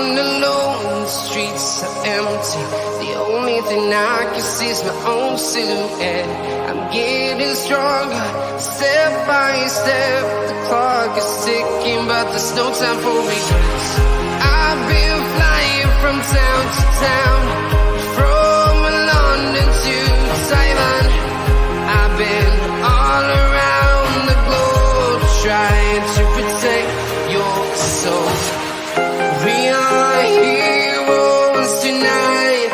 stand alone, the streets are empty. The only thing I can see is my own silhouette. I'm getting stronger, step by step. The clock is ticking, but there's no time for regrets. I've been flying from town to town, from London to Taiwan. I've been all around the globe, trying to protect your soul. We are heroes tonight.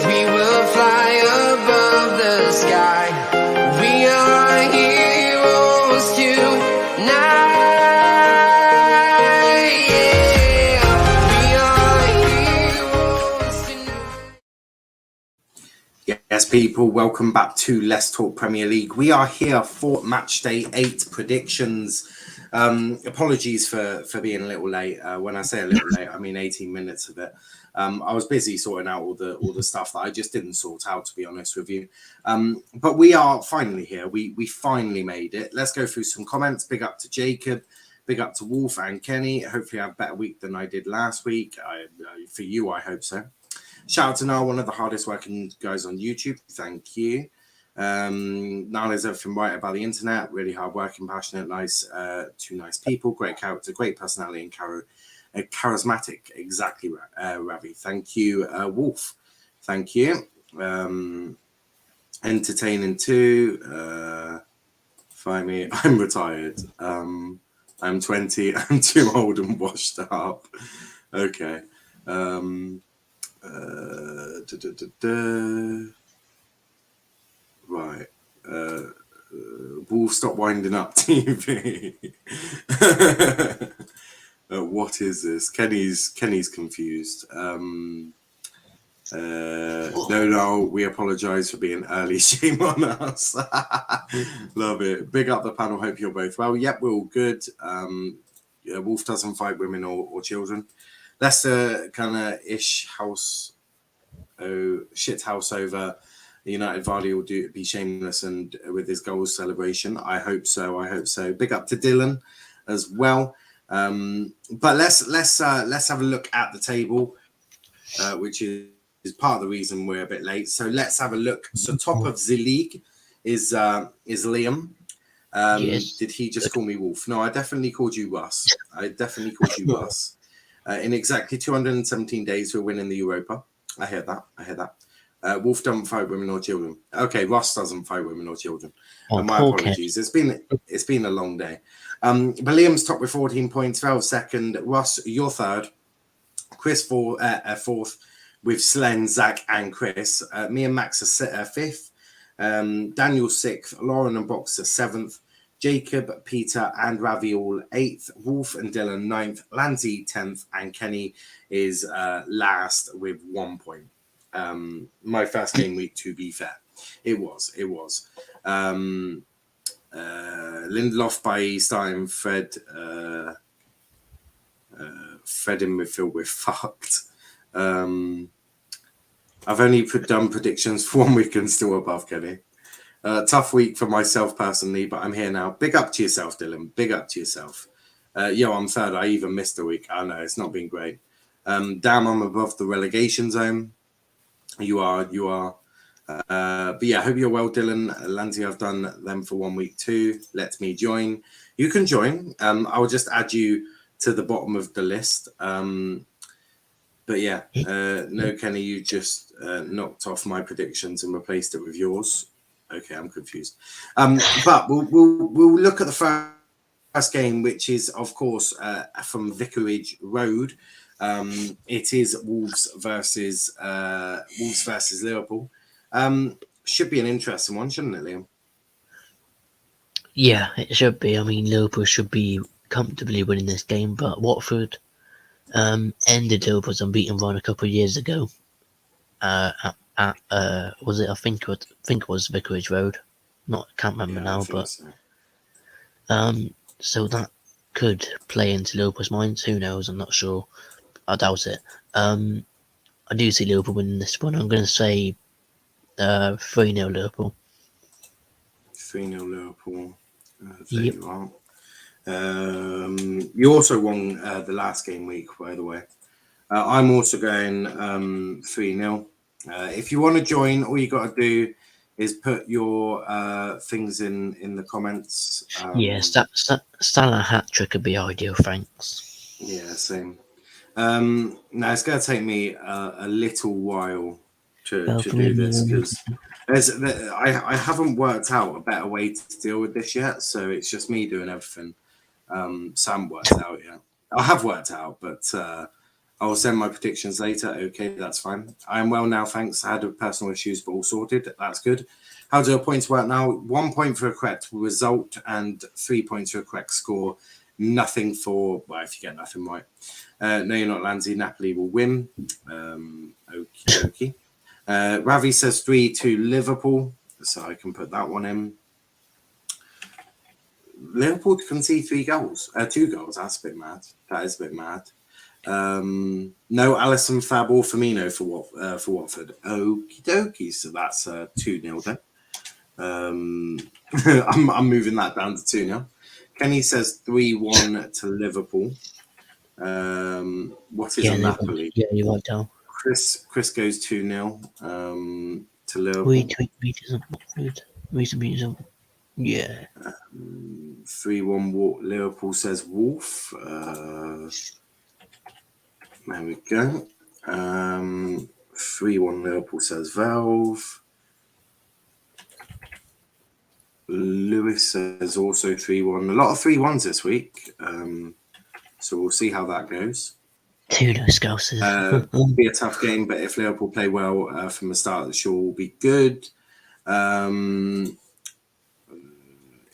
We will fly above the sky. We are heroes tonight. Yeah, we are heroes tonight. Yes, people, welcome back to Let's Talk Premier League. We are here for Matchday 8 predictions. Apologies for being a little late. When I say a little late, I mean 18 minutes of it. I was busy sorting out all the stuff that I just didn't sort out, to be honest with you. But we are finally here. We finally made it. Let's go through some comments. Big up to Jacob. Big up to Wolf and Kenny. Hopefully I have a better week than I did last week. For you, I hope so. Shout out to Niall, one of the hardest working guys on YouTube. Thank you. Niall is everything right about the internet. Really hard working, passionate, nice, two nice people, great character, great personality, and charismatic. Exactly right, Ravi. Thank you, Wolf. Thank you. Entertaining too. Find me. I'm retired. I'm 20. I'm too old and washed up. Okay. Right. Wolf, stop winding up TV. What is this? Kenny's confused. No, we apologize for being early. Shame on us. Love it. Big up the panel. Hope you're both well. Yep, we're all good. Wolf doesn't fight women or children. That's a kind of ish house. Oh, shit house over United. Vardy will be shameless and with his goals celebration. I hope so. Big up to Dylan as well. But let's have a look at the table, which is part of the reason we're a bit late. So let's have a look. So top of the league is Liam. Yes. Did he just call me Wolf? No, I definitely called you Russ. Russ. In exactly 217 days, we're winning the Europa. I heard that. Wolf doesn't fight women or children. Okay, Ross doesn't fight women or children. My apologies. It's been a long day. But Liam's top with 14 points. 12 second. Ross, you're third. Chris fourth with Slen, Zach, and Chris. Me and Max are fifth. Daniel sixth. Lauren and Box are seventh. Jacob, Peter, and Ravi all 8th, Wolf and Dylan 9th, Lanzi 10th, and Kenny is last with 1 point. My first game week, to be fair. It was. Lindelof by starting Fred in midfield with fucked. I've only done predictions for 1 week and still above Kenny. Tough week for myself personally, but I'm here now. Big up to yourself, Dylan. Big up to yourself. I'm third. I even missed a week. I know it's not been great. Damn, I'm above the relegation zone. You are. But yeah, hope you're well, Dylan. Lanty, I've done them for 1 week too. Let me join. You can join. I will just add you to the bottom of the list. But yeah, no, Kenny, you just knocked off my predictions and replaced it with yours. Okay, I'm confused. But we'll look at the first game, which is, of course, from Vicarage Road. It is Wolves versus Liverpool. Should be an interesting one, shouldn't it, Liam? Yeah, it should be. I mean, Liverpool should be comfortably winning this game, but Watford ended Liverpool's unbeaten run a couple of years ago. Was it? I think it was Vicarage Road. Can't remember now, but so. So that could play into Liverpool's minds. Who knows? I'm not sure. I doubt it. I do see Liverpool winning this one. I'm going to say 3-0 Liverpool. 3-0 Liverpool. Yep. You also won the last game week, by the way. I'm also going 3-0. If you want to join, all you got to do is put your things in the comments. Yes, Salah hat trick would be ideal, thanks. Yeah, same. Now it's going to take me a little while to do this because I haven't worked out a better way to deal with this yet. So it's just me doing everything. Sam worked out yet. I have worked out, but I'll send my predictions later. Okay, that's fine. I'm well now, thanks. I had personal issues, but all sorted. That's good. How do points work now? 1 point for a correct result and 3 points for a correct score. Nothing for, well, if you get nothing right. No, you're not Lanzi. Napoli will win. Okie dokie. Ravi says 3-2 Liverpool, so I can put that one in. Liverpool can see 2 goals. That's a bit mad. That is a bit mad. No Alisson, Fab, or Firmino for Watford. Okie dokie. So that's 2-0 then. I'm moving that down to 2-0. Kenny says 3-1 to Liverpool. What is a Napoli? Yeah, you're right, Dal. Chris goes 2-0 to Liverpool. Yeah. 3-1 Liverpool says Wolf. There we go. 3-1 Liverpool says Valve. Lewis says also 3-1. A lot of 3-1s this week. So we'll see how that goes. 2-0 Scousers. It'll be a tough game, but if Liverpool play well from the start, the show will be good.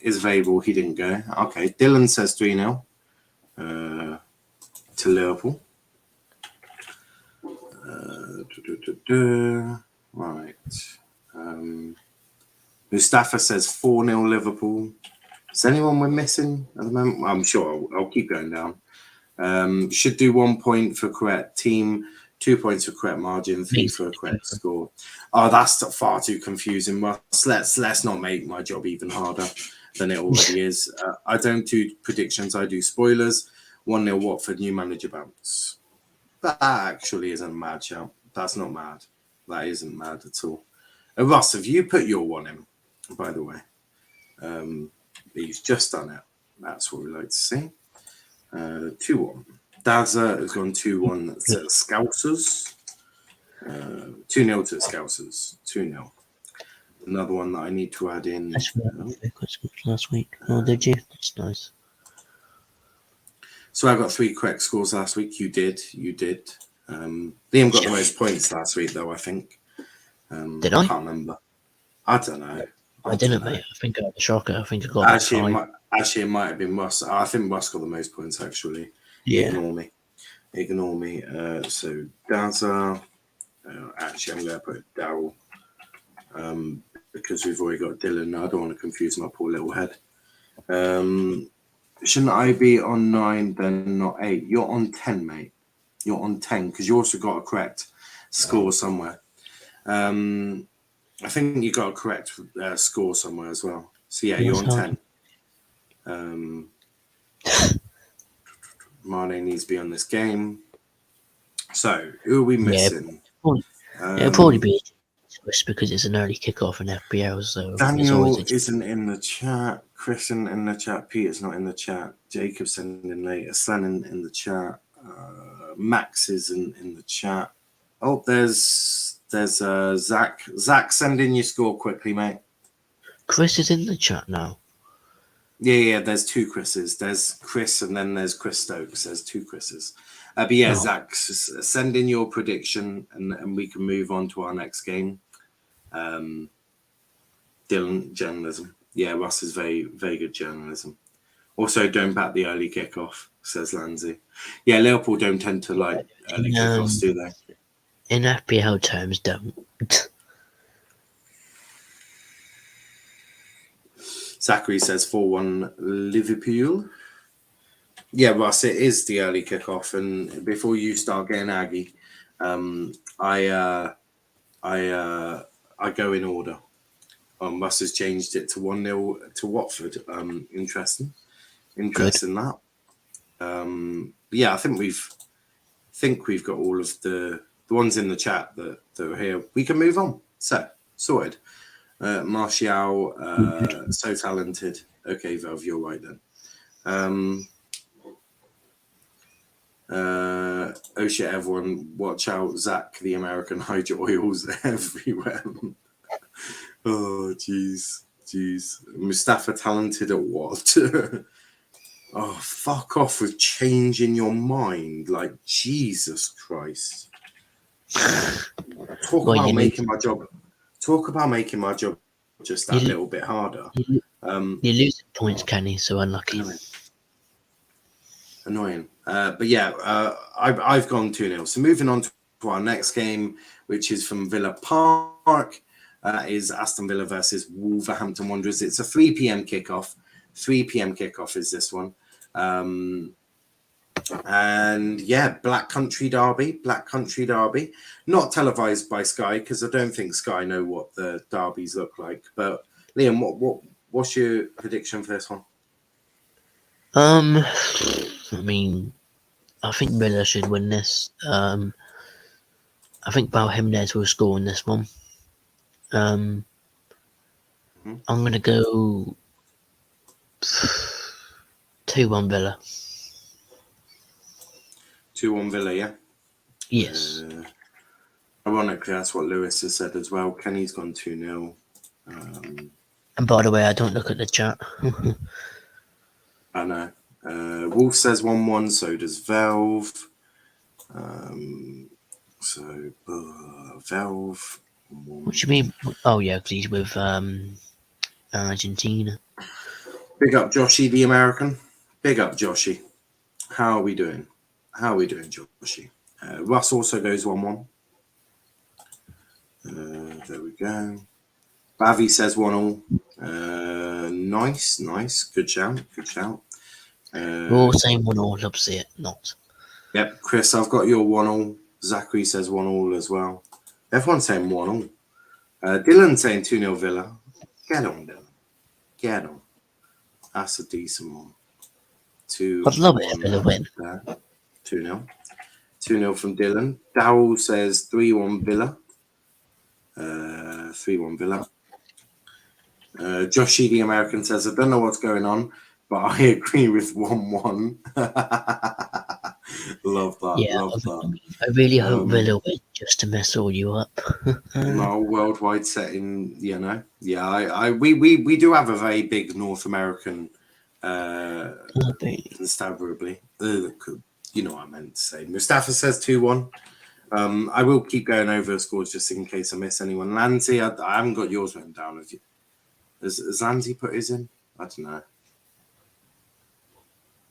Is available. He didn't go. Okay. Dylan says 3-0 to Liverpool. Right. Mustafa says 4-0 Liverpool. Is anyone we're missing at the moment? I'm sure I'll keep going down. Should do 1 point for correct team, 2 points for correct margin, 3 for a correct score. Oh, that's far too confusing. Let's not make my job even harder than it already is. I don't do predictions. I do spoilers. 1-0 Watford, new manager bounce. That actually isn't a mad shout. That's not mad. That isn't mad at all. Russ, have you put your one in, by the way? He's just done it. That's what we like to see. 2-1. Dazza has gone 2-1 to the Scousers. 2-0 to the Scousers. 2-0. Another one that I need to add in. Last week. Oh, did you? That's nice. So I got 3 correct scores last week. You did. Liam got the most points last week, though, I think. Did I? I can't remember. I don't know. I didn't, mate. I think I had a shocker. I think I got Actually, it might have been Russ. I think Russ got the most points, actually. Yeah. Ignore me. So, Daza. Actually, I'm going to put Daryl. Because we've already got Dylan. I don't want to confuse my poor little head. Shouldn't I be on 9, then not 8? You're on 10, mate. You're on 10, because you also got a correct score somewhere. I think you got a correct score somewhere as well. So yeah, you're on 10. Mane needs to be on this game. So who are we missing? It'll probably be Swiss because it's an early kickoff in FPL. So Daniel isn't in the chat. Chris isn't in the chat. Peter's not in the chat. Jacob's sending later. Slan in the chat. Max isn't in the chat. Oh, there's Zach. Zach, send in your score quickly, mate. Chris is in the chat now. Yeah. There's 2 Chris's. There's Chris and then there's Chris Stokes. There's 2 Chris's. But yeah, Zach, send in your prediction and we can move on to our next game. Dylan, journalism. Yeah, Russ is very, very good journalism. Also, don't bat the early kickoff, says Lanzi. Yeah, Liverpool don't tend to like early kickoffs, do they? In FPL terms, don't. Zachary says 4-1 Liverpool. Yeah, Russ, it is the early kickoff, and before you start getting aggy, I go in order. Russ has changed it to 1-0 to Watford. Interesting Good. that. Yeah, I think we've think we've got all of the ones in the chat that are here. We can move on. So, sorted. Martial, so talented. Okay, Velv, you're right then. Oh shit, everyone, watch out. Zach, the American, hide your oils everywhere. Oh, jeez. Mustafa talented at what? Oh, fuck off with changing your mind. Like, Jesus Christ. Talk about making my job just that little bit harder. You lose points, Kenny, so unlucky. Annoying. But yeah, I've gone 2-0. So moving on to our next game, which is from Villa Park. Is Aston Villa versus Wolverhampton Wanderers. It's a 3 p.m. kickoff. 3 p.m. kickoff is this one. And yeah, Black Country Derby. Not televised by Sky, because I don't think Sky know what the derbies look like. But Liam, what's your prediction for this one? I mean, I think Villa should win this. I think Bal Jimenez will score in this one. I'm gonna go 2-1 Villa. 2-1 Villa, yeah? Yes. Ironically, that's what Lewis has said as well. Kenny's gone 2-0. And by the way, I don't look at the chat. I know. Wolf says 1-1, so does Velv. Velv. What do you mean? Oh, yeah, please, with Argentina. Big up Joshy, the American. Big up Joshy. How are we doing? Joshy? Russ also goes 1-1. There we go. Bavi says 1-1. Nice. Good shout. We're all saying 1-1, love to see it, not. Yep, Chris, I've got your 1-1. Zachary says 1-1 as well. Everyone's saying 1-1. Dylan saying 2-0 Villa. Get on, Dylan. Get on. That's a decent one. I'd love it if Villa win. 2-0. 2-0 from Dylan. Dowell says 3-1 Villa. 3-1 Villa. Joshy the American says, I don't know what's going on, but I agree with 1-1. Love that. Yeah, love that. I really hope Villa win just to mess all you up. No, worldwide setting, you know. Yeah, we do have a very big North American constabulary. You know what I meant to say. Mustafa says 2-1. I will keep going over scores just in case I miss anyone. Lanzi, I haven't got yours written down. Has Lanzi put his in? I don't know.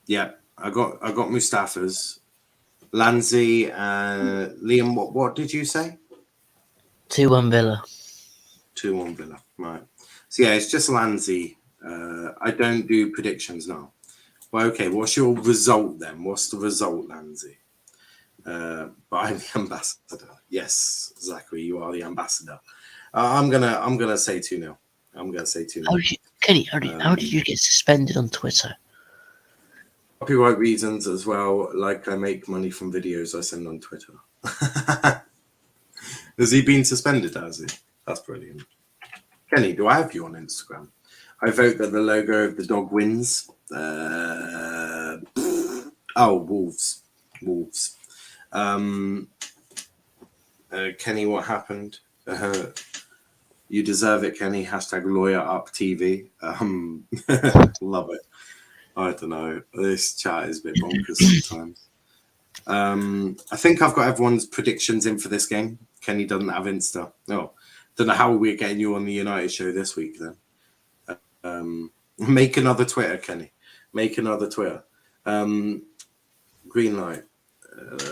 Yeah, I got Mustafa's. Lanzi, Liam, what did you say? 2-1 Villa. 2-1 Villa, right. So yeah, it's just Lanzi. I don't do predictions now. Well, okay, what's your result then? What's the result, Lanzi? But I'm the ambassador. Yes, Zachary, you are the ambassador. I'm gonna say 2-0. I'm gonna say 2-0. Kenny, how did you get suspended on Twitter? Copyright reasons as well. Like, I make money from videos I send on Twitter. Has he been suspended? Has he? That's brilliant. Kenny, do I have you on Instagram? I vote that the logo of the dog wins. Wolves. Kenny, what happened? You deserve it, Kenny. # lawyer up TV. Love it. I don't know. This chat is a bit bonkers sometimes. I think I've got everyone's predictions in for this game. Kenny doesn't have Insta. No, don't know how we're getting you on the United show this week then. Make another Twitter, Kenny. Make another Twitter. Green light.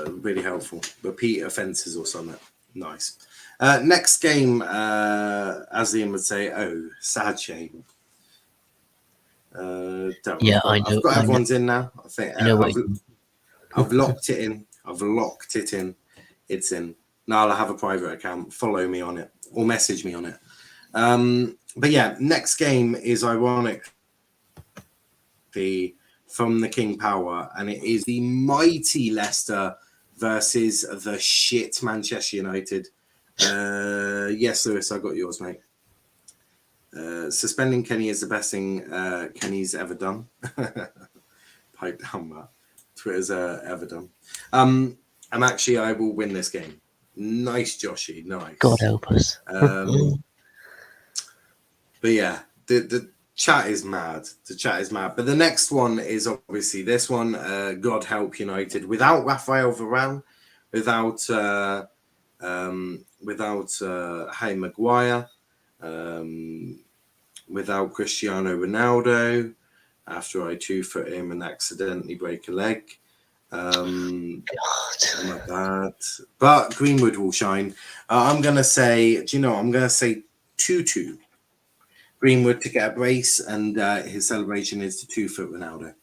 Really helpful. Repeat offences or something. Nice. Next game, as Liam would say, sad shame. I know. I've got everyone's in now. I think I've locked it in. It's in. Niall, I have a private account. Follow me on it or message me on it. But yeah, next game is ironic. From the King Power, and it is the mighty Leicester versus the shit Manchester United. Yes, Lewis, I got yours, mate. Suspending Kenny is the best thing Kenny's ever done. Pipe down, Matt. Twitter's ever done. And actually, I will win this game. Nice, Joshy. Nice. God help us. But yeah, the chat is mad. The chat is mad. But the next one is obviously this one. God help United without Rafael Varane, without Harry Maguire, without Cristiano Ronaldo. After I 2-foot him and accidentally break a leg. God. Oh my bad. But Greenwood will shine. I'm gonna say. Do you know? I'm gonna say 2-2. Greenwood to get a brace, and his celebration is to 2-foot Ronaldo.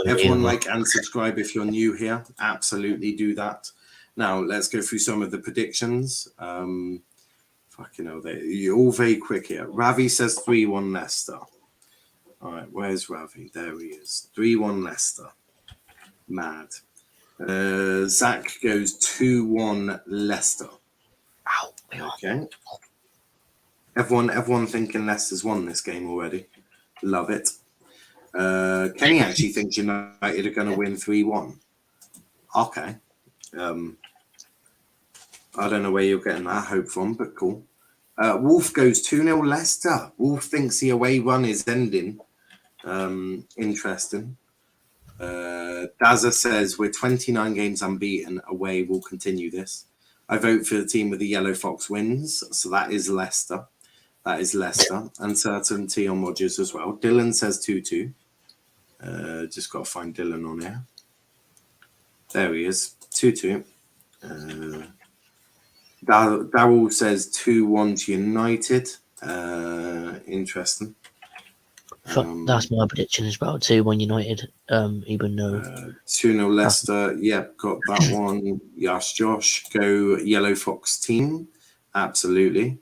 Everyone like and subscribe if you're new here. Absolutely do that. Now let's go through some of the predictions. Fucking hell, you're all very quick here. Ravi says 3-1 Leicester. All right, where's Ravi? There he is. 3-1 Leicester. Mad. Zach goes 2-1 Leicester. Ow. Okay. Everyone thinking Leicester's won this game already. Love it. Kenny actually thinks United are going to win 3-1. Okay. I don't know where you're getting that hope from, but cool. Wolf goes 2-0 Leicester. Wolf thinks the away run is ending. Interesting. Dazza says we're 29 games unbeaten away. We'll continue this. I vote for the team with the Yellow Fox wins. So that is Leicester. That is Leicester. Uncertainty on Rodgers as well. Dylan says 2-2. Just got to find Dylan on here. There he is. 2-2. Darryl says 2-1 to United. Interesting. That's my prediction as well. 2-1 United. Even though 2-0 Leicester. Yep, got that one. Yes, Josh. Go Yellow Fox team. Absolutely.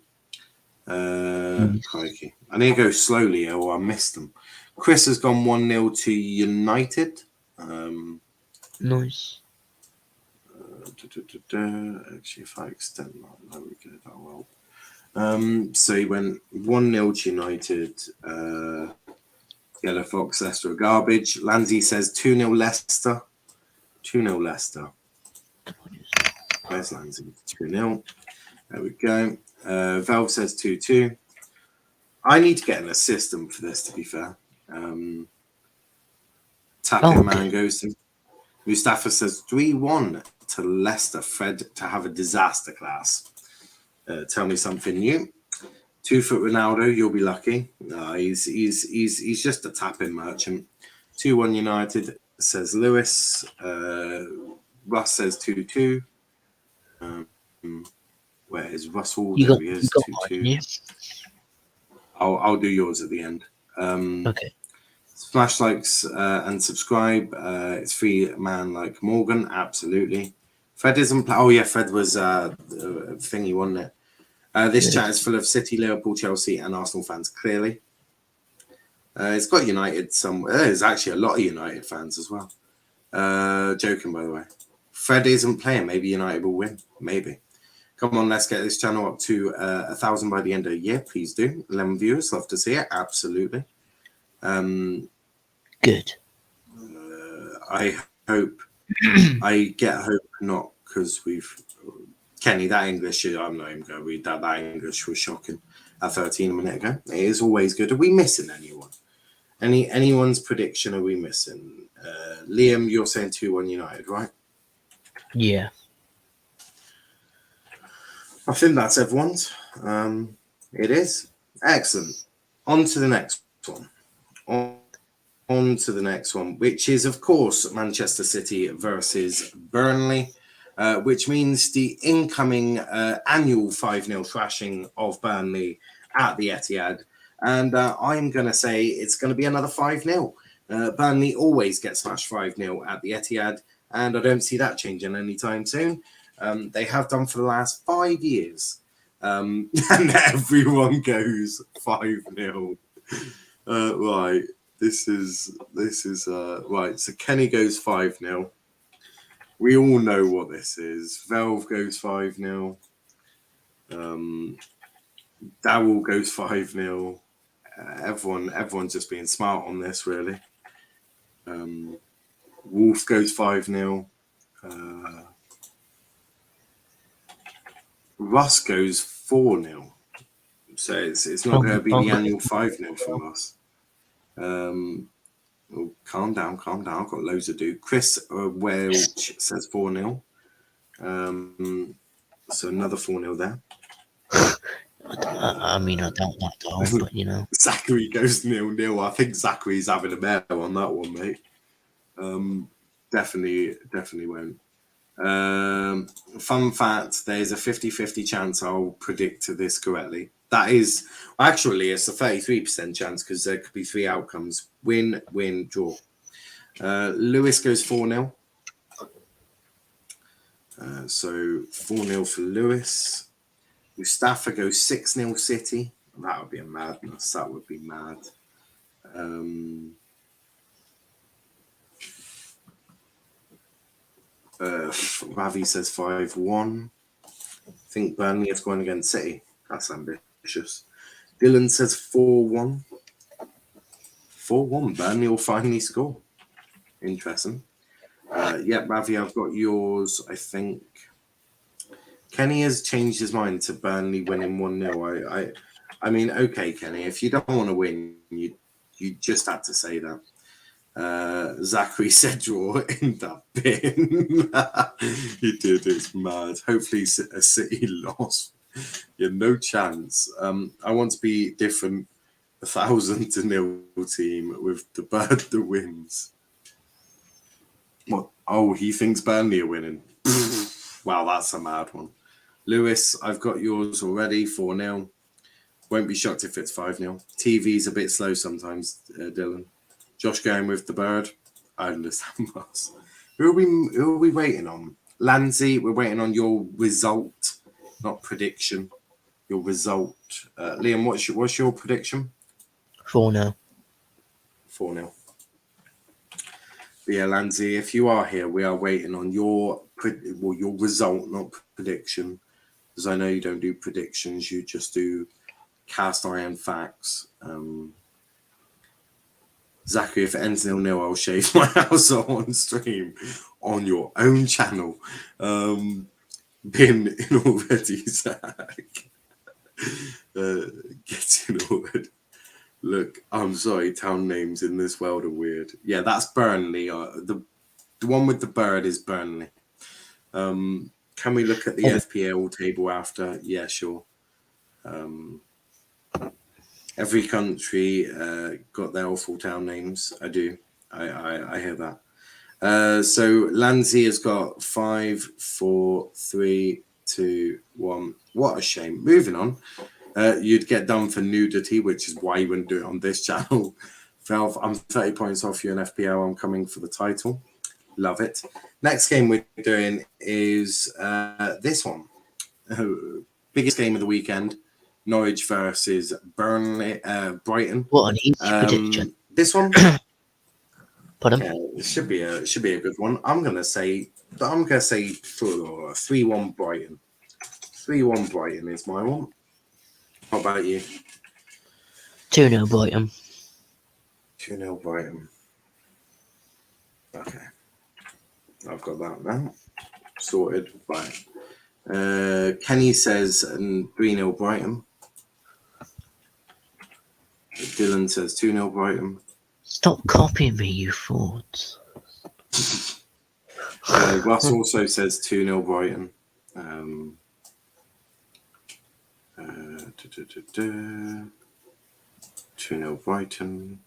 Crikey. I need to go slowly or I missed them. Chris has gone 1-0 to United. nice. Actually, if I extend that, there we go. That will. So he went 1-0 to United. Yellow Fox, Leicester are garbage. Lanzi says 2-0 Leicester. 2-0 Leicester. Where's Lanzi? 2-0. There we go. Valve says 2-2. I need to get an assistant for this, to be fair. Tapping Man goes to Mustafa says 3-1 to Leicester. Fred to have a disaster class. Tell me something new. 2-foot Ronaldo, you'll be lucky. He's just a tapping merchant. 2-1 United says Lewis. Russ says 2-2. Where is Russell? There he is. 2-2. I'll do yours at the end. Okay. Smash likes and subscribe. It's free man like Morgan. Absolutely. Fred isn't. Oh yeah, Fred was thingy, wasn't it? This chat is full of City, Liverpool, Chelsea, and Arsenal fans. Clearly, it's got United. There's actually a lot of United fans as well. Joking, by the way. Fred isn't playing. Maybe United will win. Maybe. Come on, let's get this channel up to 1,000 by the end of the year. Please do. 11 viewers. Love to see it. Absolutely. Good. I hope. I get hope not because we've. Kenny, that English, I'm not even going to read that. That English was shocking. At 13 a minute ago. It is always good. Are we missing anyone? Anyone's prediction? Are we missing? Liam, you're saying 2-1 United, right? Yeah. I think that's everyone's. It is. Excellent. On to the next one. On to the next one, which is, of course, Manchester City versus Burnley, which means the incoming annual 5-0 thrashing of Burnley at the Etihad. And I'm going to say it's going to be another 5-0. Burnley always get smashed 5-0 at the Etihad, and I don't see that changing anytime soon. They have done for the last 5 years. And everyone goes 5-0. Right. This is right. So Kenny goes 5-0. We all know what this is. Velv goes 5-0. Dowell goes 5-0. Everyone's just being smart on this, really. Wolf goes 5-0. Russ goes 4-0. So it's not going to be the annual 5-0 from us. Oh, calm down. I've got loads to do. Chris Welch says 4-0. So another 4-0 there. I mean, I doubt that at all, but you know. Zachary goes 0-0. I think Zachary's having a mare on that one, mate. Definitely won't. Fun fact, there's a 50-50 chance I'll predict this correctly. That is, actually, it's a 33% chance because there could be 3 outcomes. Win, draw. Lewis goes 4-0. So 4-0 for Lewis. Mustafa goes 6-0 City. That would be a madness. That would be mad. Ravi says 5-1. I think Burnley is going against City. That's ambitious. Dylan says 4-1. 4-1. Burnley will finally score. Interesting. Ravi, I've got yours, I think. Kenny has changed his mind to Burnley winning 1-0. I mean, okay, Kenny, if you don't want to win, you just had to say that. Zachary said draw in that bin. He did, it's mad. Hopefully a City loss. Yeah, no chance. I want to be different. 1,000-0 team with the bird that wins. What? Oh, he thinks Burnley are winning. Wow, that's a mad one. Lewis, I've got yours already, 4-0. Won't be shocked if it's 5-0. TV's a bit slow sometimes, Dylan. Josh going with the bird. I understand, boss. Who are we waiting on? Lanzi, we're waiting on your result, not prediction. Your result. Liam, what's your prediction? 4-0. 4-0. Yeah, Lanzi, if you are here, we are waiting on your result, not prediction. Because I know you don't do predictions, you just do cast iron facts. Zachary, if it ends 0-0, I'll shave my house on stream on your own channel. Been in already, Zach. Getting already. Look, I'm sorry, town names in this world are weird. Yeah, that's Burnley. The one with the bird is Burnley. Can we look at the FPL table after? Yeah, sure. Every country got their awful town names. I do. I hear that. So Lanzi has got 5, 4, 3, 2, 1. What a shame. Moving on. You'd get done for nudity, which is why you wouldn't do it on this channel. Valve, I'm 30 points off you in FPL. I'm coming for the title. Love it. Next game we're doing is this one. Biggest game of the weekend. Norwich versus Burnley, Brighton. What an easy prediction. This one. Pardon? Yeah, it should be a good one. I'm gonna say 3-1 Brighton. 3-1 Brighton is my one. How about you? 2-0 Brighton. 2-0 Brighton. Okay. I've got that now. Sorted. Right. Kenny says 3-0 Brighton. Dylan says 2-0 Brighton. Stop copying me, you frauds. Russ also says 2-0 Brighton. 2-0 Brighton.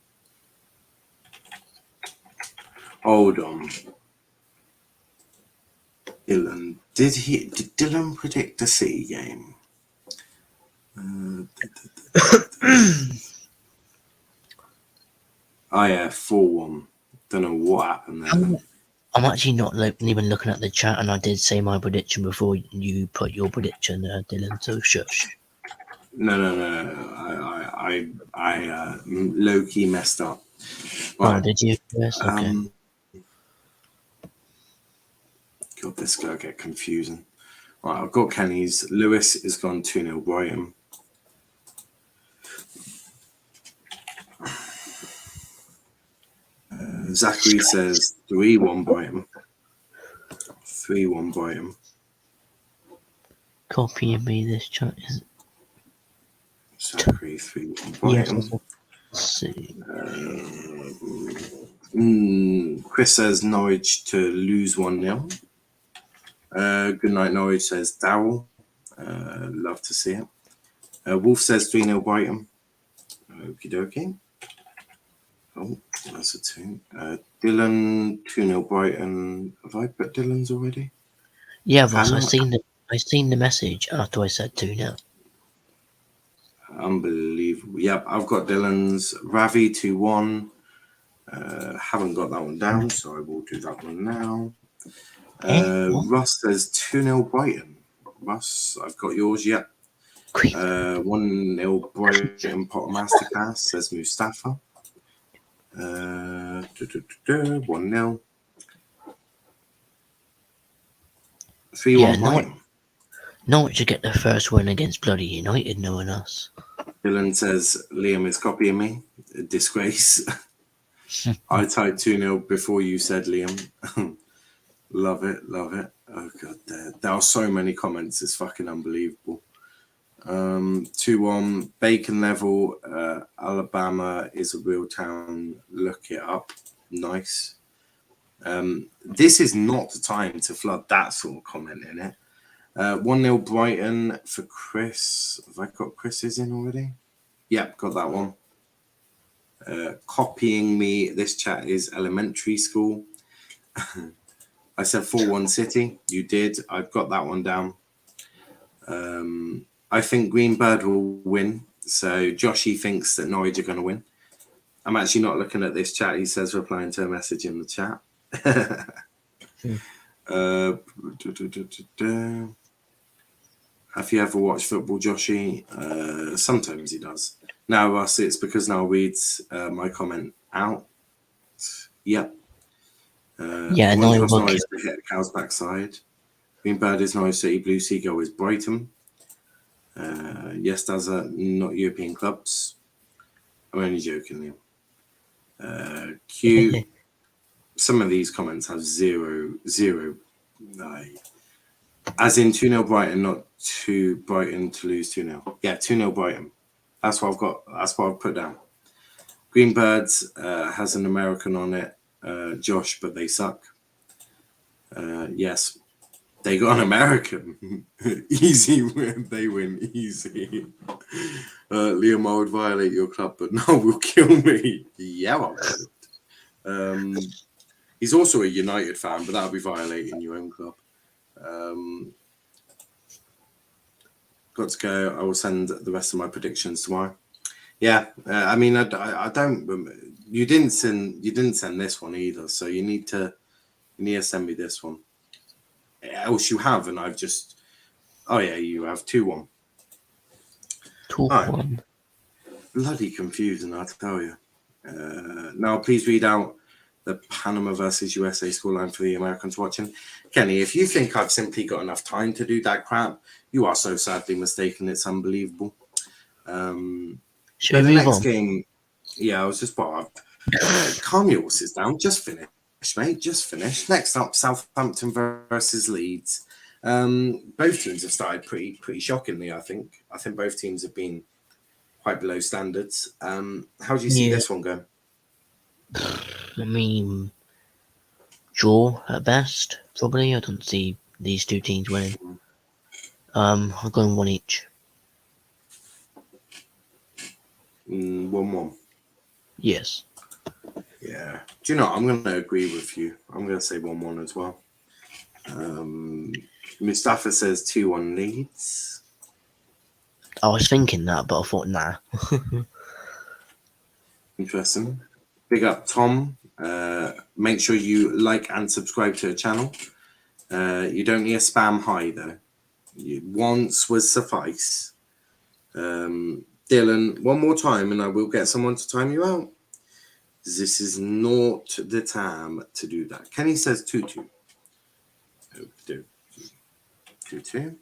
Hold on. Dylan. Did Dylan predict the City game? Oh yeah, 4-1. Don't know what happened there. I'm actually not even looking at the chat, and I did say my prediction before you put your prediction there, Dylan, so shush. No. I low-key messed up. Right. Oh, did you? Yes, okay. God, this is going to get confusing. Right, I've got Kenny's. Lewis is gone 2-0 Brighton. Zachary says 3-1 Brighton. 3-1 Brighton. Copying me this chat is Zachary 3-1 Brighton. Yes. Chris says Norwich to lose 1-0. Good night, Norwich says Darryl. Love to see it. Wolf says 3-0 Brighton. Okie dokie. Oh, that's a 2. Dylan 2-0 Brighton. Have I put Dylan's already? Yeah, Ross, I seen the message after I said 2-0. Unbelievable. Yep, I've got Dylan's. Ravi 2-1. Haven't got that one down, so I will do that one now. Russ says 2-0 Brighton. Russ, I've got yours. Yep. 1-0 Brighton Potter Masterclass, says Mustafa. 1-0. 3-1 Brighton. Norwich to get their first win against bloody United, knowing us. Dylan says Liam is copying me. A disgrace. I typed 2-0 before you said Liam. Love it, love it. Oh god, there are so many comments. It's fucking unbelievable. 2-1 Bacon level. Alabama is a real town. Look it up. Nice. This is not the time to flood that sort of comment in it. 1-0 Brighton for Chris. Have I got Chris's in already? Yep, got that one. Copying me. This chat is elementary school. I said 4-1 City. You did. I've got that one down. I think Greenbird will win. So Joshy thinks that Norwich are going to win. I'm actually not looking at this chat. He says replying to a message in the chat. Have you ever watched football, Joshy? Sometimes he does. Now, Russ, it's because Niall reads my comment out. Yep. Yeah, Niall Niall Norwich to hit the cow's backside. Greenbird is Norwich City. Blue Seagull is Brighton. Yes, does not European clubs. I'm only joking, Liam. Q. Some of these comments have zero. As in 2-0 Brighton, not 2 Brighton to lose 2-0. Yeah, 2-0 Brighton. That's what I've got. That's what I've put down. Greenbirds has an American on it, Josh, but they suck. Yes, they got an American. Easy win. They win easy. Liam, I would violate your club, but no, will kill me. Yeah, I would. He's also a United fan, but that'll be violating your own club. Got to go. I will send the rest of my predictions tomorrow. Yeah, I mean, I don't. You didn't send this one either, so you need to send me this one. Else you have, and I've just. Oh yeah, you have 2-1. 2-1. Right. Bloody confusing, I tell you. Now, please read out the Panama versus USA scoreline for the Americans watching. Kenny, if you think I've simply got enough time to do that crap, you are so sadly mistaken. It's unbelievable. Should we the move next on? game, yeah, I was just calm your horses down. Just finish, mate. Just finish. Next up, Southampton versus Leeds. Both teams have started pretty shockingly. I think both teams have been quite below standards. How do you see this one going? I mean, draw at best, probably. I don't see these two teams winning. I'll go in one each. 1-1. Yes. Yeah. Do you know, I'm going to agree with you. I'm going to say 1-1 as well. Mustafa says 2-1 Leeds. I was thinking that, but I thought, nah. Interesting. Big up, Tom. Make sure you like and subscribe to the channel. You don't need a spam hi, though. Once was suffice. Dylan, one more time and I will get someone to time you out. This is not the time to do that. Kenny says 2-2. 2-2.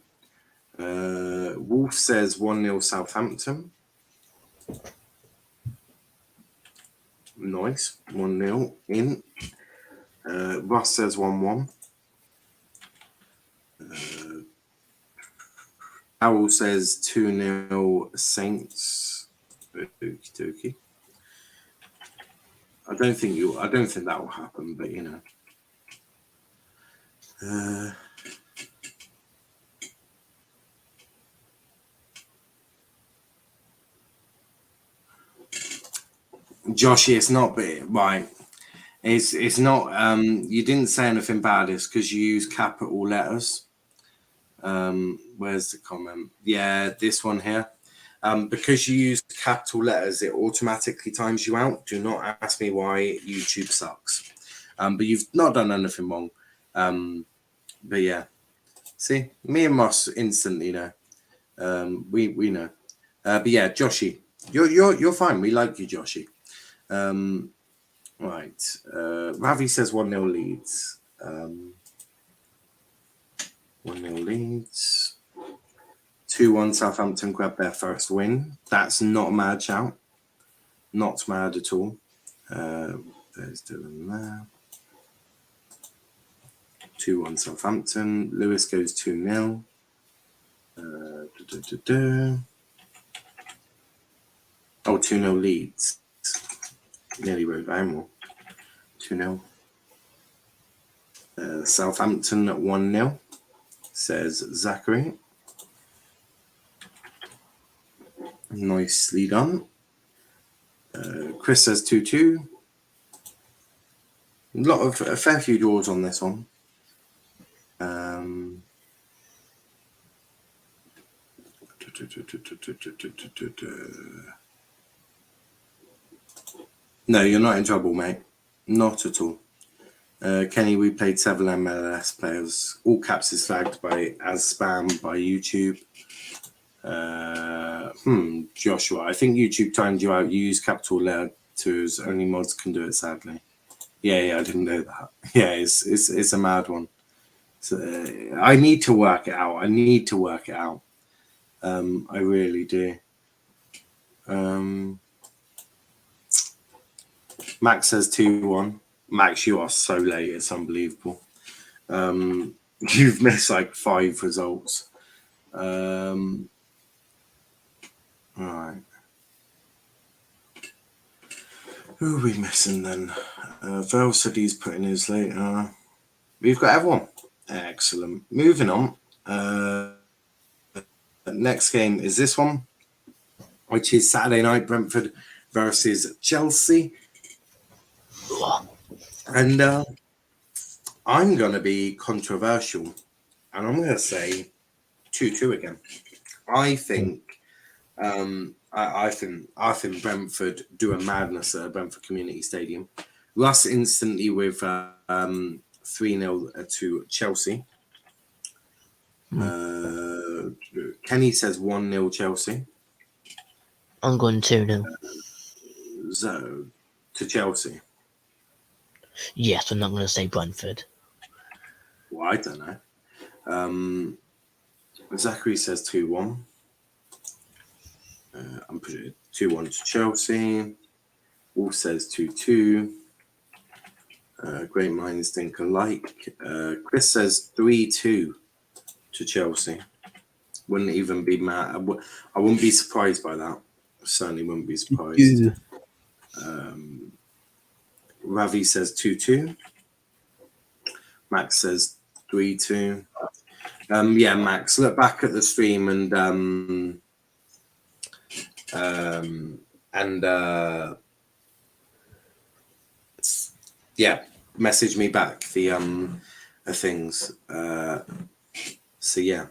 Wolf says 1-0 Southampton. Nice. 1-0 in. Russ says 1-1. Howell says 2-0 Saints. Okie dokie. I don't think that will happen, but you know. Joshy, it's not right. It's not. You didn't say anything bad. It's because you use capital letters. Where's the comment? Yeah, this one here. Because you use capital letters, it automatically times you out. Do not ask me why YouTube sucks. But you've not done anything wrong. But yeah, see, me and Moss instantly know. We know. But yeah, Joshy, you're fine. We like you, Joshy. Right. Ravi says 1-0 Leeds. 1-0 Leeds. 2-1 Southampton grab their first win. That's not a mad shout. Not mad at all. There's Dylan there. 2-1 Southampton. Lewis goes 2-0. Oh, 2-0 Leeds. Nearly wrote down more. 2-0. Southampton at 1-0, says Zachary. Nicely done. Chris says 2-2. A fair few draws on this one. No, you're not in trouble, mate. Not at all. Kenny, we played 7 MLS players. All caps is flagged as spam by YouTube. Joshua, I think YouTube timed you out. You use capital letters. Only mods can do it, sadly. Yeah, I didn't know that. Yeah, it's a mad one. So, I need to work it out. I really do. Max says 2-1. Max, you are so late. It's unbelievable. You've missed like 5 results. Right. Who are we missing then? Val said he's putting his later. We've got everyone. Excellent. Moving on. Next game is this one, which is Saturday night, Brentford versus Chelsea. And I'm going to be controversial, and I'm going to say 2-2 again. I think I think Brentford do a madness at Brentford Community Stadium. Russ instantly with 3-0 to Chelsea. Kenny says 1-0 Chelsea. I'm going 2-0. So to Chelsea. Yes, I'm not going to say Brentford. Well, I don't know. Zachary says 2-1. I'm putting it 2-1 to Chelsea. Wolf says 2-2. Great minds think alike. Chris says 3-2 to Chelsea. Wouldn't even be mad. I wouldn't be surprised by that. Certainly wouldn't be surprised. Ravi says 2-2. Max says 3-2. Yeah, Max, look back at the stream and yeah, message me back the things. So yeah.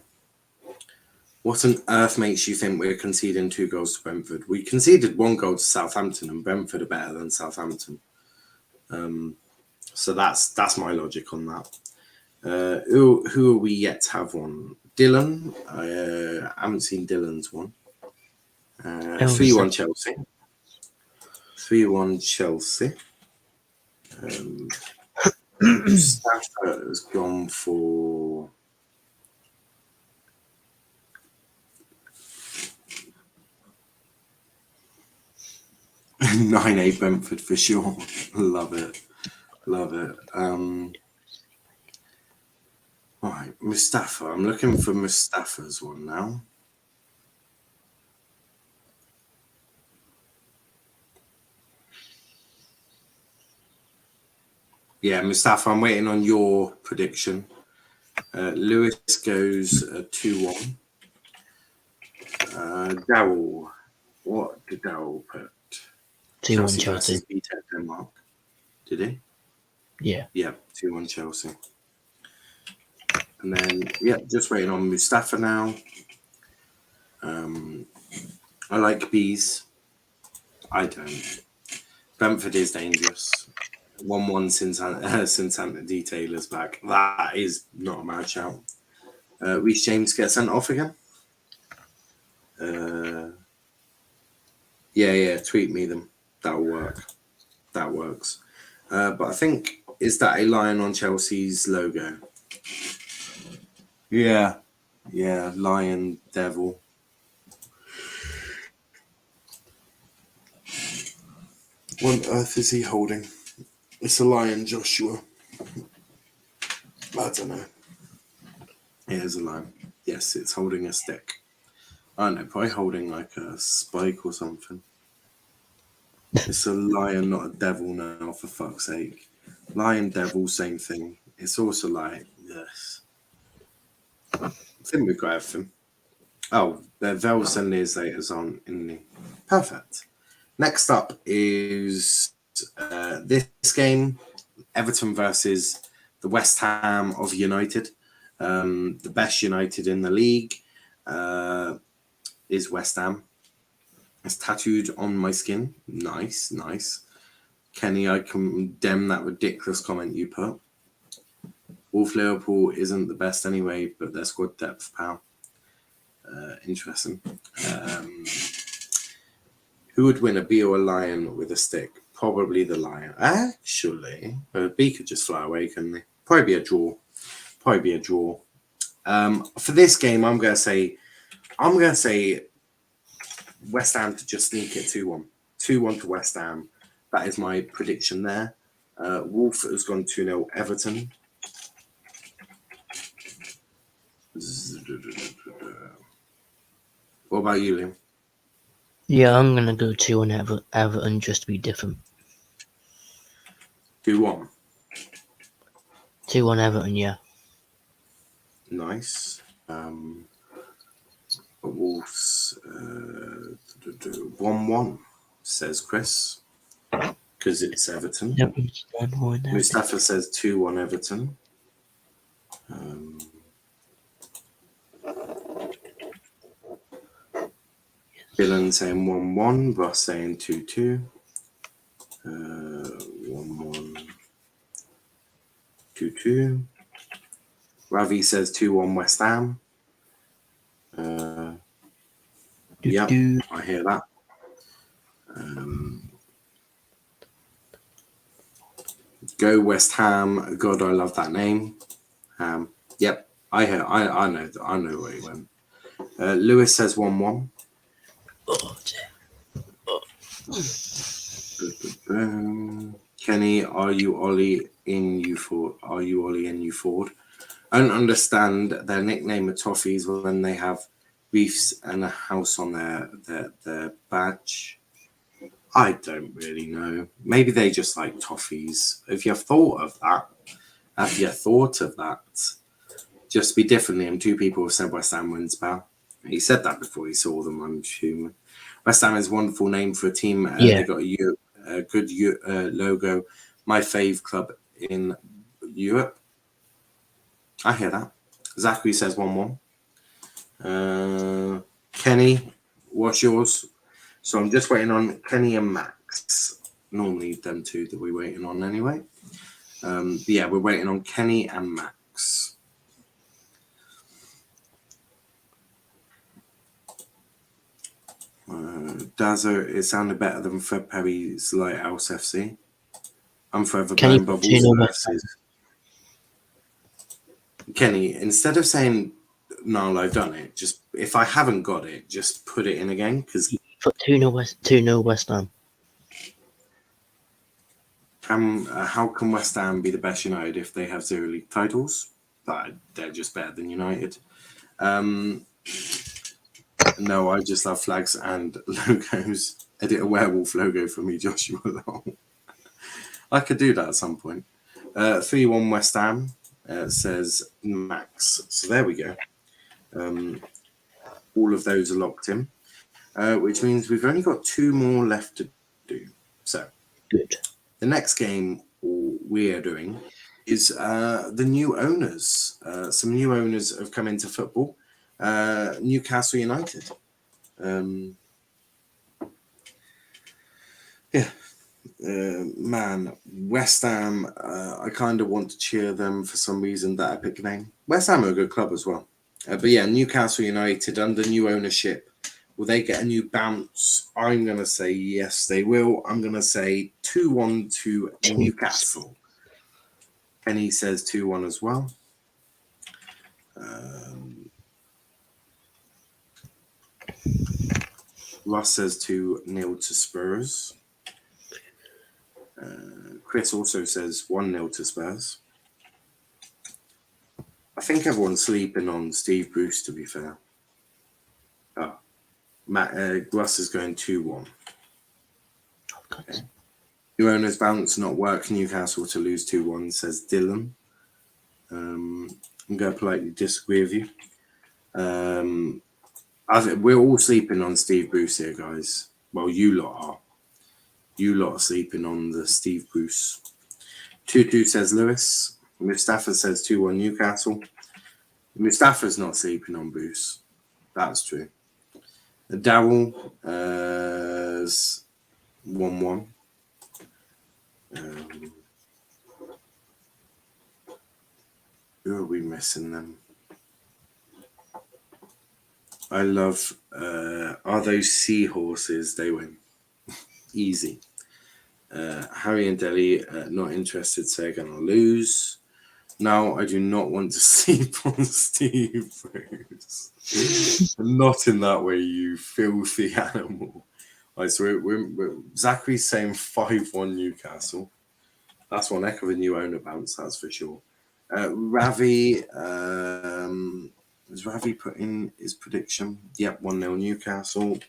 What on earth makes you think we're conceding 2 goals to Brentford? We conceded 1 goal to Southampton, and Brentford are better than Southampton. So that's my logic on that. Who are we yet to have one? Dylan. I haven't seen Dylan's one. 3-1 Chelsea. 3-1 Chelsea. Mustafa has gone for. Nine A Brentford for sure. Love it. Love it. All right, Mustafa. I'm looking for Mustafa's one now. Yeah, Mustafa, I'm waiting on your prediction. Lewis goes 2-1. Daryl, what did Daryl put? 2-1 Chelsea. versus BTEC Denmark. Did he? Yeah. Yeah, 2-1 Chelsea. And then, yeah, just waiting on Mustafa now. I like bees. I don't. Brentford is dangerous. 1-1 since Santa Detailer's back. That is not a mad shout. Reece James gets sent off again. Yeah, tweet me them. That'll work. That works. But I think, is that a lion on Chelsea's logo? Yeah, lion, devil. What on earth is he holding? It's a lion, Joshua. I don't know. It is a lion. Yes, it's holding a stick. I don't know, probably holding like a spike or something. It's a lion, not a devil now, for fuck's sake. Lion, devil, same thing. It's also like, yes. I think we've got everything. Oh, the Vels and Lear's on in the. Perfect. Next up is this game, Everton versus the West Ham of United. The best United in the league is West Ham. It's tattooed on my skin. Nice. Kenny, I condemn that ridiculous comment you put. Wolf Liverpool isn't the best anyway, but their squad depth, pal. Interesting. Who would win, a bee or a lion with a stick? Probably the lion. Actually, a bee could just fly away, couldn't they? Probably be a draw. For this game, I'm gonna say West Ham to just sneak it 2-1. 2-1 to West Ham. That is my prediction there. Wolf has gone 2-0 Everton. What about you, Liam? Yeah, I'm going to go 2-1 Everton just to be different. 2-1. 2-1 Everton, yeah. Nice. Wolves 1-1, says Chris, because it's Everton. Mustafa says 2-1 Everton. Dylan saying 1-1, Ross saying 2-2. 1-1, 2-2. Ravi says 2-1 West Ham. Yeah, I hear that. Go West Ham. God, I love that name. Yep, I hear. I know where he went. Lewis says 1-1. Kenny, are you Ollie in you Ford? Are you Ollie in you Ford? I don't understand their nickname of Toffees when they have reefs and a house on their badge. I don't really know. Maybe they just like toffees. If you've thought of that, just be differently. And two people have said West Ham wins, pal. He said that before he saw them, I'm assuming. West Ham is a wonderful name for a team. They got a good logo. My fave club in Europe. I hear that. Zachary says 1-1. Kenny, what's yours? So I'm just waiting on Kenny and Max. Normally them two that we're waiting on anyway. Yeah, we're waiting on Kenny and Max. Dazzo, it sounded better than Fred Perry's Lighthouse FC. I'm forever burning bubbles versus. Kenny, instead of saying, "No, I've done it," just if I haven't got it, just put it in again. Because Put 2-0 West Ham. how can West Ham be the best United if they have 0 league titles? They're just better than United. No, I just love flags and logos. Edit a werewolf logo for me, Joshua. I could do that at some point. 3-1 West Ham says Max. So there we go. All of those are locked in, which means we've only got 2 more left to do. So Good. the next game we are doing is the new owners. Some new owners have come into football. Newcastle United. Man, West Ham, I kind of want to cheer them for some reason, that epic name. West Ham are a good club as well. But yeah, Newcastle United under new ownership. Will they get a new bounce? I'm going to say yes, they will. I'm going to say 2-1 to Newcastle. Penny says 2-1 as well. Ross says 2-0 to Spurs. Chris also says 1-0 to Spurs. I think everyone's sleeping on Steve Bruce, to be fair. Russ is going 2-1. Okay. New owner's bounce not work. Newcastle to lose 2-1, says Dylan. I'm going to politely disagree with you. We're all sleeping on Steve Bruce here, guys. Well, you lot are. You lot are sleeping on the Steve Bruce. 2-2 says Lewis. Mustafa says 2-1 Newcastle. Mustafa's not sleeping on Bruce. That's true. Darryl is 1-1. Who are we missing then? I love, are those seahorses? They win. Easy. Harry and Deli, not interested, so they're going to lose. Now, I do not want to sleep on Steve Bruce. Not in that way, you filthy animal. Right, so Zachary's saying 5-1 Newcastle. That's one heck of a new owner bounce, that's for sure. Ravi, has Ravi put in his prediction? Yep, 1-0 Newcastle.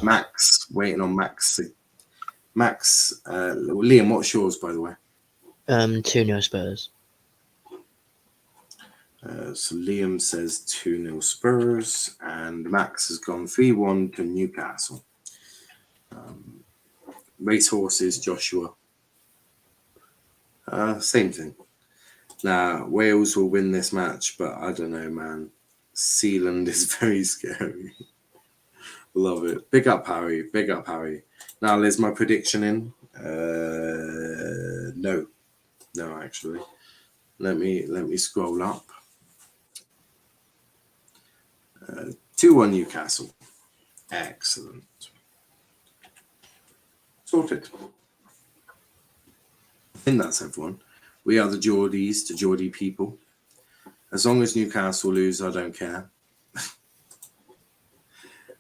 Max, waiting on Max. Liam, what's yours, by the way? 2-0 Spurs. So Liam says 2-0 Spurs, and Max has gone 3-1 to Newcastle. Racehorses, Joshua. Same thing. Nah, Wales will win this match, but I don't know, man. Sealand is very scary. Love it. Big up, Harry. Big up, Harry. Now, is my prediction in? No, actually. Let me scroll up. 2-1 Newcastle. Excellent. Sorted. I think that's everyone. We are the Geordies, the Geordie people. As long as Newcastle lose, I don't care.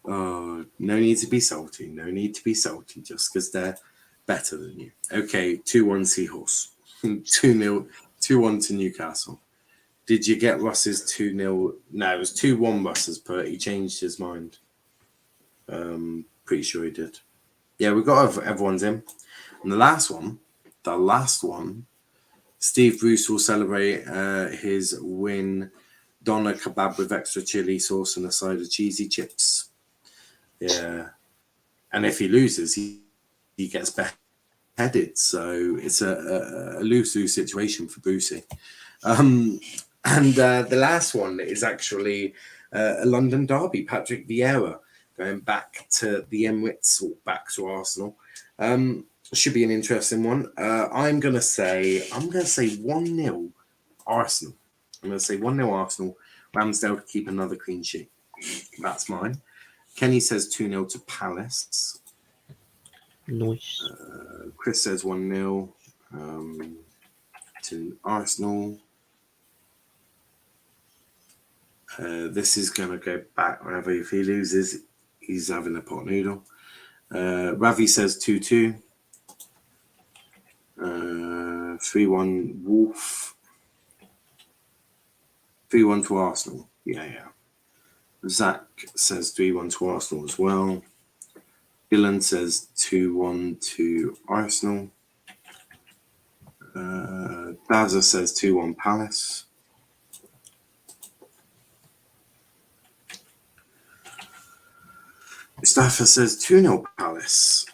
Oh, no need to be salty. No need to be salty just because they're better than you. Okay, 2-1 Seahorse. 2-1 to Newcastle. Did you get Russ's 2-0? No, it was 2-1 Russ's put. He changed his mind. Pretty sure he did. Yeah, we got everyone's in. And the last one, Steve Bruce will celebrate his win. Doner kebab with extra chili sauce and a side of cheesy chips. Yeah. And if he loses, he gets beheaded. So it's a lose-lose situation for Brucey. And the last one is actually a London derby, Patrick Vieira, going back to the Emirates or back to Arsenal. Should be an interesting one. I'm gonna say 1-0 Arsenal. I'm gonna say 1-0 Arsenal. Ramsdale to keep another clean sheet. That's mine. Kenny says 2-0 to Palace. Nice. Chris says 1-0. to Arsenal. This is going to go back wherever if he loses, he's having a pot noodle. Ravi says 2-2. 3-1 Wolf. 3-1 to Arsenal. Yeah. Zach says 3-1 to Arsenal as well. Dylan says 2-1 to Arsenal. Daza says 2-1 Palace. Mustafa says 2-0 Palace.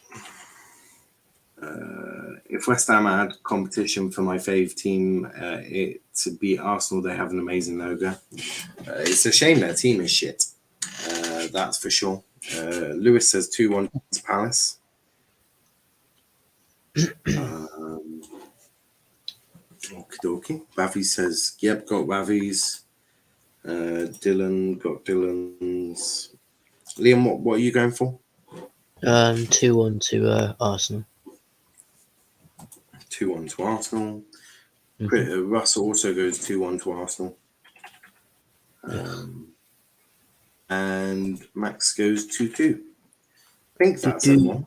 If West Ham had competition for my fave team, it to beat Arsenal, they have an amazing logo. It's a shame their team is shit. That's for sure. Lewis says 2-1 to Palace. Okie dokie. Ravi says, yep, got Ravi's. Dylan got Dylan's. Liam, what are you going for? 2-1 to Arsenal. 2-1 to Arsenal. Russell also goes 2-1 to Arsenal. And Max goes 2-2. I think that's everyone.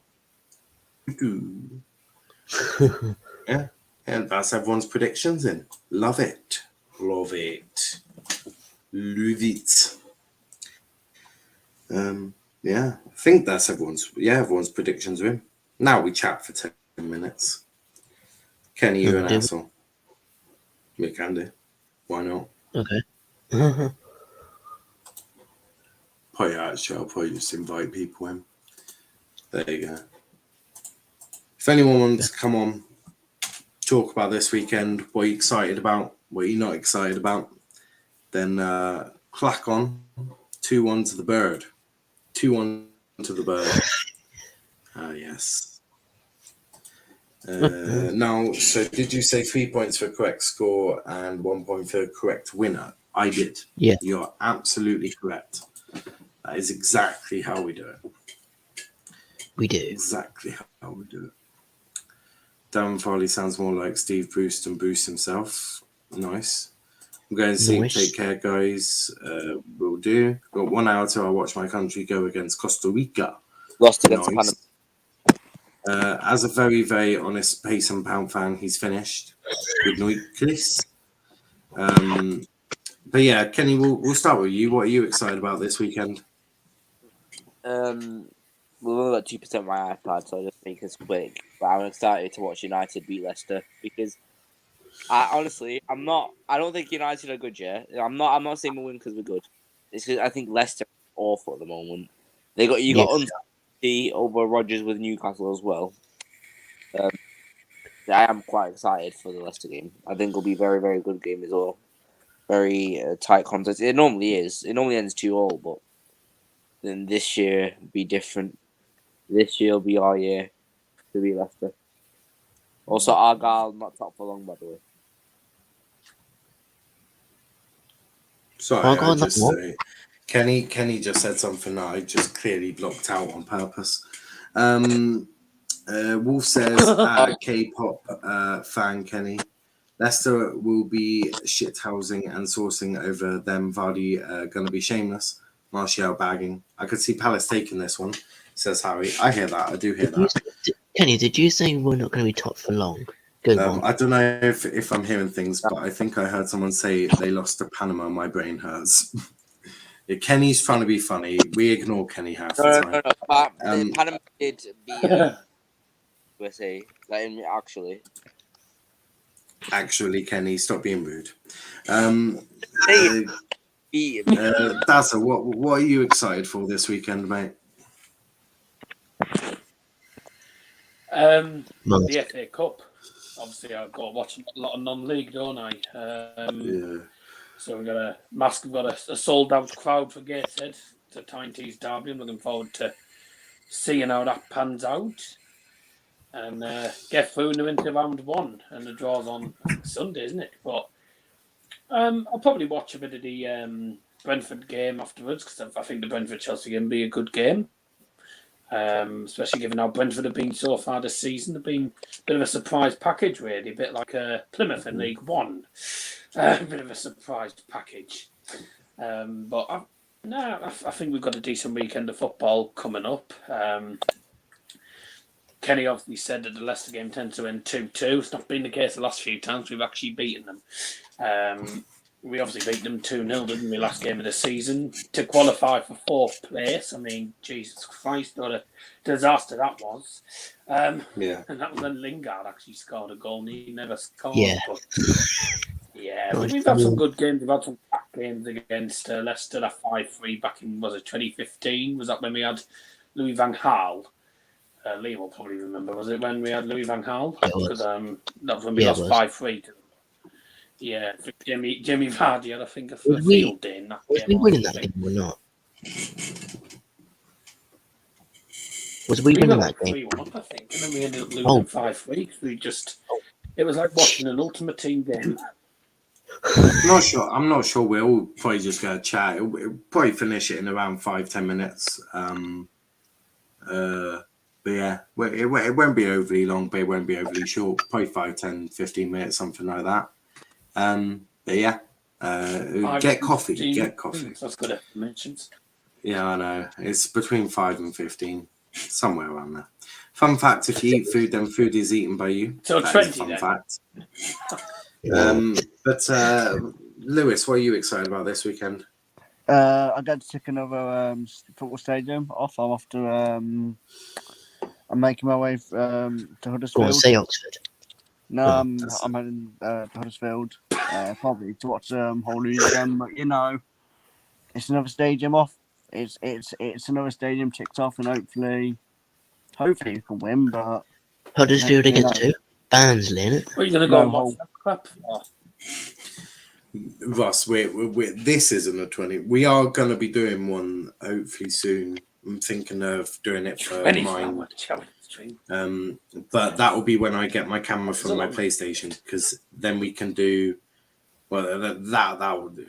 Yeah, and that's everyone's predictions in. Love it. Love it. Yeah, I think that's everyone's predictions are in. Now we chat for 10 minutes. Kenny, you're an asshole. We can do. Why not? Okay. Actually, I'll probably just invite people in. There you go. If anyone wants to come on, talk about this weekend, what are you excited about, what are you not excited about, then clack on. 2-1 to the bird. 2-1 to the bird. Yes. Now, so did you say 3 points for correct score and 1 point for correct winner? I did. Yeah. You're absolutely correct. That is exactly how we do it. We do. Exactly how we do it. Darren Farley sounds more like Steve Bruce than Bruce himself. Nice. I'm going to see. Nice. Take care, guys. Will do. Got 1 hour till I watch my country go against Costa Rica. Lost against Nice. Panama. As a very, very honest pace and pound fan, he's finished. Good night, Chris. But yeah, Kenny, we'll start with you. What are you excited about this weekend? We've only got 2% on my iPad, so I'll just make this quick. But I'm excited to watch United beat Leicester because I don't think United are good yet. I'm not saying we'll win because we're good. It's because I think Leicester are awful at the moment. You got uncertainty over Rodgers with Newcastle as well. I am quite excited for the Leicester game. I think it'll be a very, very good game as well. Very tight contest. It normally is. It normally ends 2-2, but then this year will be different. This year will be our year to beat Leicester. Also, Argyle not top for long, by the way. Sorry, I just Kenny just said something that I just clearly blocked out on purpose. Wolf says, K-pop fan Kenny. Leicester will be shithousing and sourcing over them. Vardy going to be shameless. Martial bagging. I could see Palace taking this one, says Harry. I hear that. I do hear that. Kenny, did you say we're not going to be top for long? I don't know if I'm hearing things, but I think I heard someone say they lost to Panama. My brain hurts. Yeah, Kenny's trying to be funny. We ignore Kenny half the time. No. Panama did beat USA. Actually, Kenny, stop being rude. Daza, what are you excited for this weekend, mate? The FA Cup. Obviously, I've got to watch a lot of non-league, don't I? Yeah. So we've got a sold-out crowd for Gateshead to Tyne's derby. I'm looking forward to seeing how that pans out. And get through into round one, and the draw's on Sunday, isn't it? But I'll probably watch a bit of the Brentford game afterwards because I think the Brentford-Chelsea game will be a good game. especially given how Brentford have been so far this season. They've been a bit of a surprise package, really, a bit like Plymouth in League One. A bit of a surprise package. But I think we've got a decent weekend of football coming up. Kenny obviously said that the Leicester game tends to end 2-2. It's not been the case the last few times we've actually beaten them. We obviously beat them 2-0, didn't we, last game of the season, to qualify for 4th place. I mean, Jesus Christ, what a disaster that was. Yeah. And that was when Lingard actually scored a goal and he never scored. Yeah. But, but we've had some good games. We've had some back games against Leicester, that 5-3 back in, was it 2015? Was that when we had Louis van Gaal? Liam will probably remember. Was it when we had Louis van Gaal? Because that was when we lost 5-3 to them. Yeah, for Jimmy Vardy had, I think, a field day in that game. Was we winning that game or not? Was we winning that game? 3-1 up, I think, and then we ended up losing 5-3. It was like watching an Ultimate Team game. I'm not sure. We'll probably just go chat. We'll probably finish it in around 5-10 minutes. But yeah, it won't be overly long, but it won't be overly short. Probably 5, 10, 15 minutes, something like that. But yeah, get coffee. Get coffee. That's good mentions. Yeah, I know. It's between 5 and 15, somewhere around there. Fun fact: if you eat food, then food is eaten by you. So that 20 is fun then. fact. But Lewis, what are you excited about this weekend? I got to take another football stadium off. I'm off to. I'm making my way to Huddersfield. Go on, say Oxford. No, I'm heading to Huddersfield probably to watch Holy again. But you know, it's another stadium off. It's another stadium ticked off, and hopefully you can win. But Huddersfield against who? Barnsley, innit? What are you going to go and watch that crap for? Russ, this isn't a 20. We are going to be doing one hopefully soon. I'm thinking of doing it for mine. But that will be when I get my camera from my PlayStation, because then we can do. Well, that will do.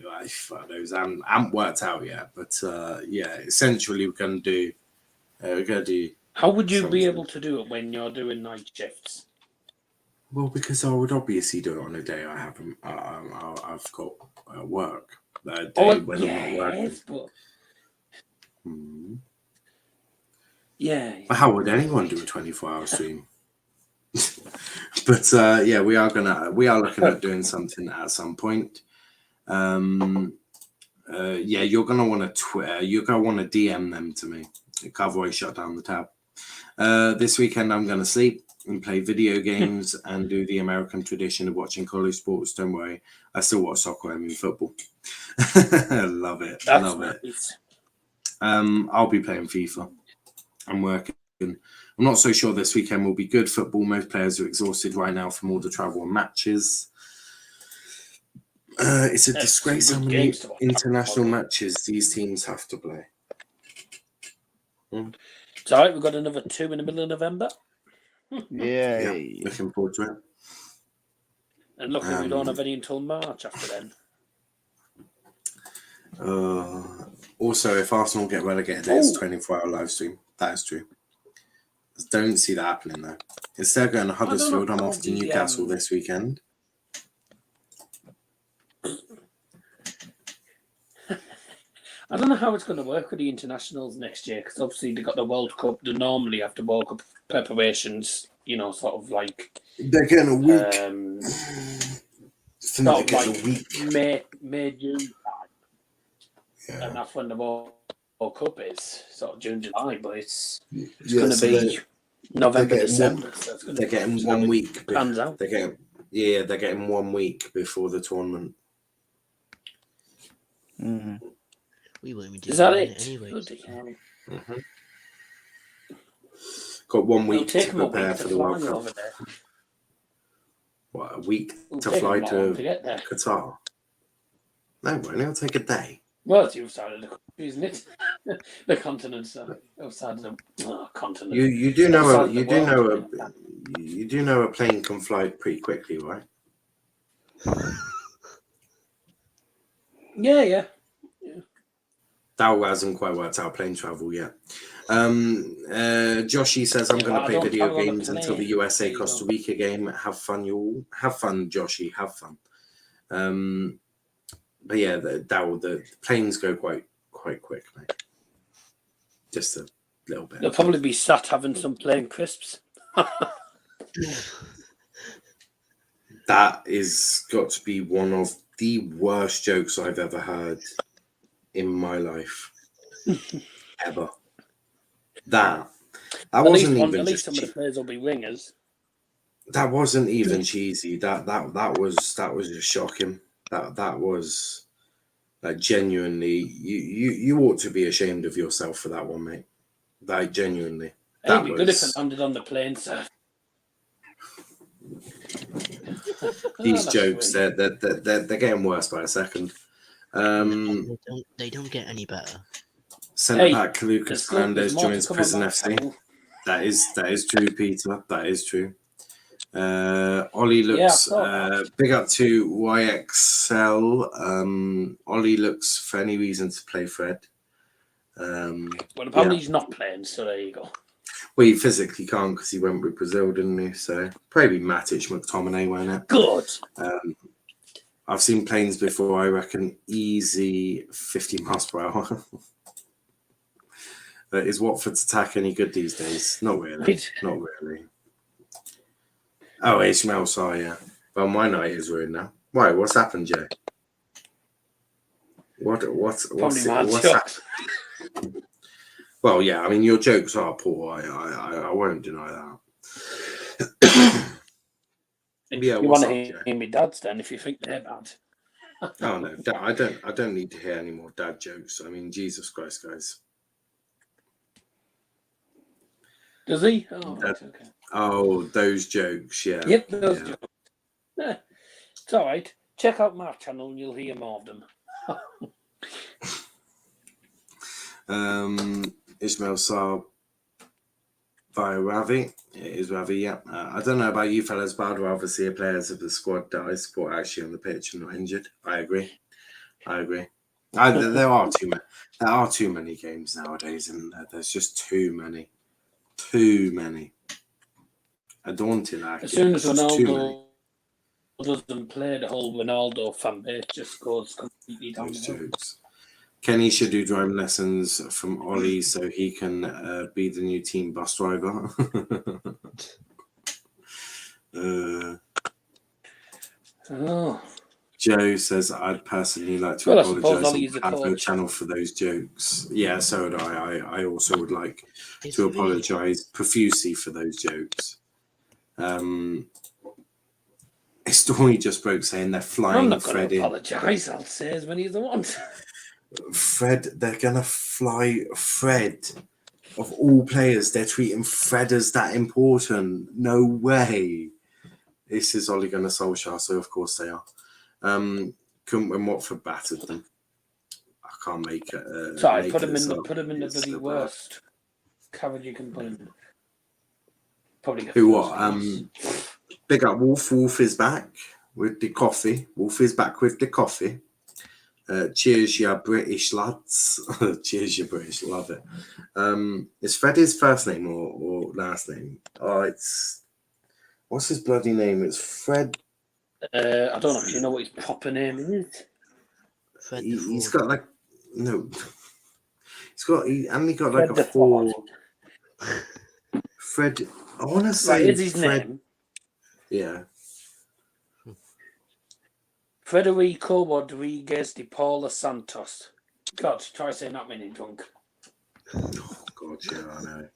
Those haven't worked out yet, but essentially we're going to do. How would you be able to do it when you're doing night shifts? Well, because I would obviously do it on a day I haven't. I've got work. Day when I'm not working. But... Yeah. How would anyone do a 24-hour stream? But we are looking at doing something at some point. You're gonna want to you're gonna want to DM them to me. Otherwise, shut down the tab. This weekend I'm gonna sleep and play video games and do the American tradition of watching college sports. Don't worry, I still watch soccer. I mean football. Love it. Love it. I'll be playing FIFA. I'm working. I'm not so sure this weekend will be good football. Most players are exhausted right now from all the travel and matches. It's a disgrace how many international matches these teams have to play. It's all right, we've got another 2 in the middle of November. Yeah, looking forward to it. And look, we don't have any until March after then. Also, if Arsenal get relegated, it's a 24-hour live stream. That is true. Don't see that happening though. Instead of going to Huddersfield, I'm off to Newcastle this weekend. I don't know how it's going to work with the internationals next year, because obviously they got the World Cup. They normally have the World Cup preparations, sort of like they're getting a week. Sort of like May, June time, and that's when the World Cup is, sort of June, July. But it's going to be November, December. They're getting 1 week. Plans out. They're getting 1 week before the tournament. Mm-hmm. We won't be doing Is that it? Anyway. Got 1 week to prepare for the World Cup. What, a week to fly to Qatar? No, it'll take a day. Well, it's the other side of the country, isn't it? The continent, the other side of the continent. You do know a plane can fly pretty quickly, right? Yeah. That hasn't quite worked out plane travel yet. Joshy says, I'm going to I play don't video travel on a games until the plane. USA There you Costa go. Rica game. Have fun, you all. Have fun, Joshy. Have fun. But yeah, the planes go quite quick, mate. Just a little bit. They'll probably be sat having some plain crisps. That is got to be one of the worst jokes I've ever heard in my life. Ever. That wasn't even At least just some of the players will be wingers. that wasn't even cheesy. That was just shocking. That was like genuinely you ought to be ashamed of yourself for that one, mate. Like genuinely. It'd be good if it landed on the plane, sir. These Oh, jokes, sweet. they're getting worse by a second. They don't get any better. Centre back Lucas there's Fernandez more to joins come on Prison that FC. channel. That is true, Peter. That is true. Ollie looks big up to YXL. Ollie looks for any reason to play Fred. Well, apparently he's not playing, so there you go. Well, he physically can't because he went with Brazil, didn't he? So probably Matic, McTominay, won't it? Good. I've seen planes before. I reckon easy 50 miles per hour. Is Watford's attack any good these days? Not really. Not really. Oh, Ishmael Sarr, yeah. Well, my night is ruined now. Why? What's happened, Jay? What's happened? Well, yeah. I mean, your jokes are poor. I won't deny that. You want to hear me dad's then if you think they're bad. Oh no, I don't need to hear any more dad jokes. I mean, Jesus Christ, guys. Does he? Oh, right, okay. Oh, those jokes, yeah. Yep, those jokes. Yeah, it's all right. Check out my channel and you'll hear more of them. Ismail Sarr via Ravi. It is Ravi, yeah. I don't know about you fellas, but I'd rather see players of the squad that I support actually on the pitch and not injured. I agree. There are too many games nowadays, and there's just too many. I don't want to like as soon as Ronaldo doesn't play, the whole Ronaldo fan base just goes completely down. Kenny should do driving lessons from Ollie so he can be the new team bus driver. Joe says, I'd personally like to apologise on the Advo channel for those jokes. Yeah, so would I. I also would like to apologise profusely for those jokes. A story just broke saying they're flying I'm not Fred going to in. apologise. I'll say as many as I want. Fred, they're going to fly Fred. Of all players, they're treating Fred as that important. No way. This is Ole Gunnar Solskjaer, so of course they are. Couldn't when Watford battered them. I can't make it. Sorry, put him in the bloody worst coverage you can put in. Probably who what? Big up Wolf. Wolf is back with the coffee. Wolf is back with the coffee. Cheers, you British lads. Cheers, you British. Love it. Is Fred his first name or last name? Oh, it's what's his bloody name? It's Fred. I don't know. Do you know what his proper name is? He's got like no. He only got Fred like a four. Ford. Fred. I want to say right, is his Fred. name? Yeah. Federico Rodriguez de Paula Santos. God, try saying that many drunk. Oh God, yeah, I know.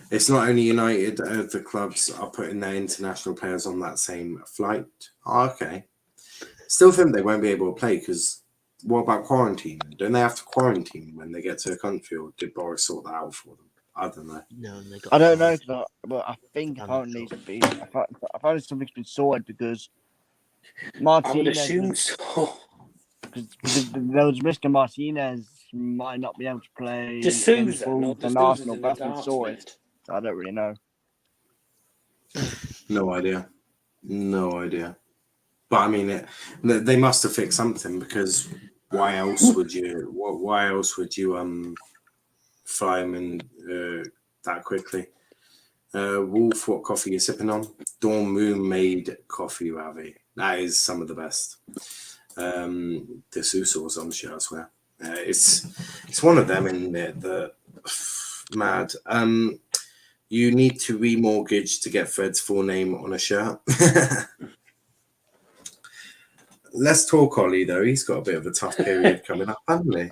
It's not only United, the clubs are putting their international players on that same flight. Oh, okay. Still think they won't be able to play because what about quarantine? Don't they have to quarantine when they get to a country, or did Boris sort that out for them? I don't know. No, I don't know, but I think apparently apparently something's been sorted because Martinez. I would assume so. Because there was risk of Martinez might not be able to play. Just Sousa, and Arsenal, that's been sorted. So I don't really know. No idea. But I mean, they must have fixed something because why else would you fireman that quickly. Wolf, what coffee are you sipping on? Dawn Moon made coffee, Ravi. That is some of the best. The Susors on the show, I swear. It's one of them in there that mad. You need to remortgage to get Fred's full name on a shirt. Let's talk Ollie though. He's got a bit of a tough period coming up, hasn't he?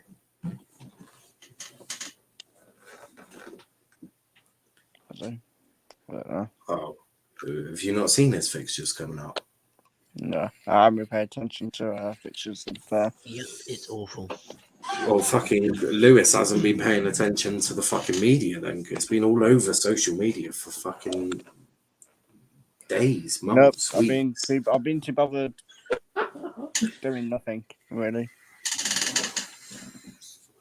I don't know. Oh, have you not seen his fixtures coming up? No, I haven't paid attention to fixtures of Yep, it's awful. Well, fucking Lewis hasn't been paying attention to the fucking media then. It's been all over social media for fucking days, months, weeks. I've been too bothered doing nothing, really.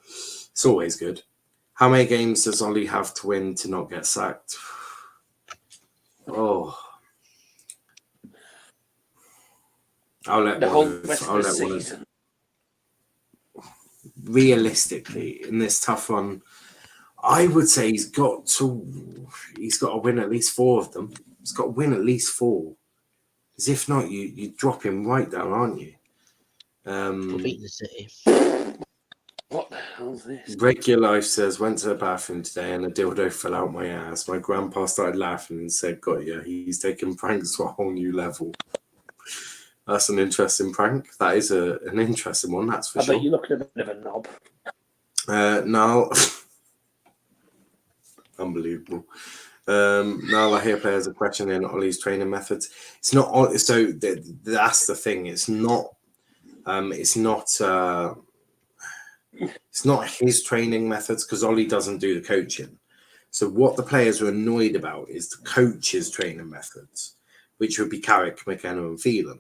It's always good. How many games does Ollie have to win to not get sacked? Oh. I'll let The whole one rest I'll of the let one season. realistically in this tough one, I would say he's got to win at least 4 of them. He's got to win at least 4. Because if not, you drop him right down, aren't you? We're beating the City. What the hell's this? Break Your Life says, went to the bathroom today and a dildo fell out my ass. My grandpa started laughing and said, got ya, he's taking pranks to a whole new level. That's an interesting prank. That is an interesting one, that's for I sure. bet you look at a bit of a knob. Now, unbelievable. Now I hear players are questioning Ollie's training methods. It's not so. That's the thing. It's not his training methods because Ollie doesn't do the coaching. So what the players are annoyed about is the coach's training methods, which would be Carrick, McKenna, and Phelan.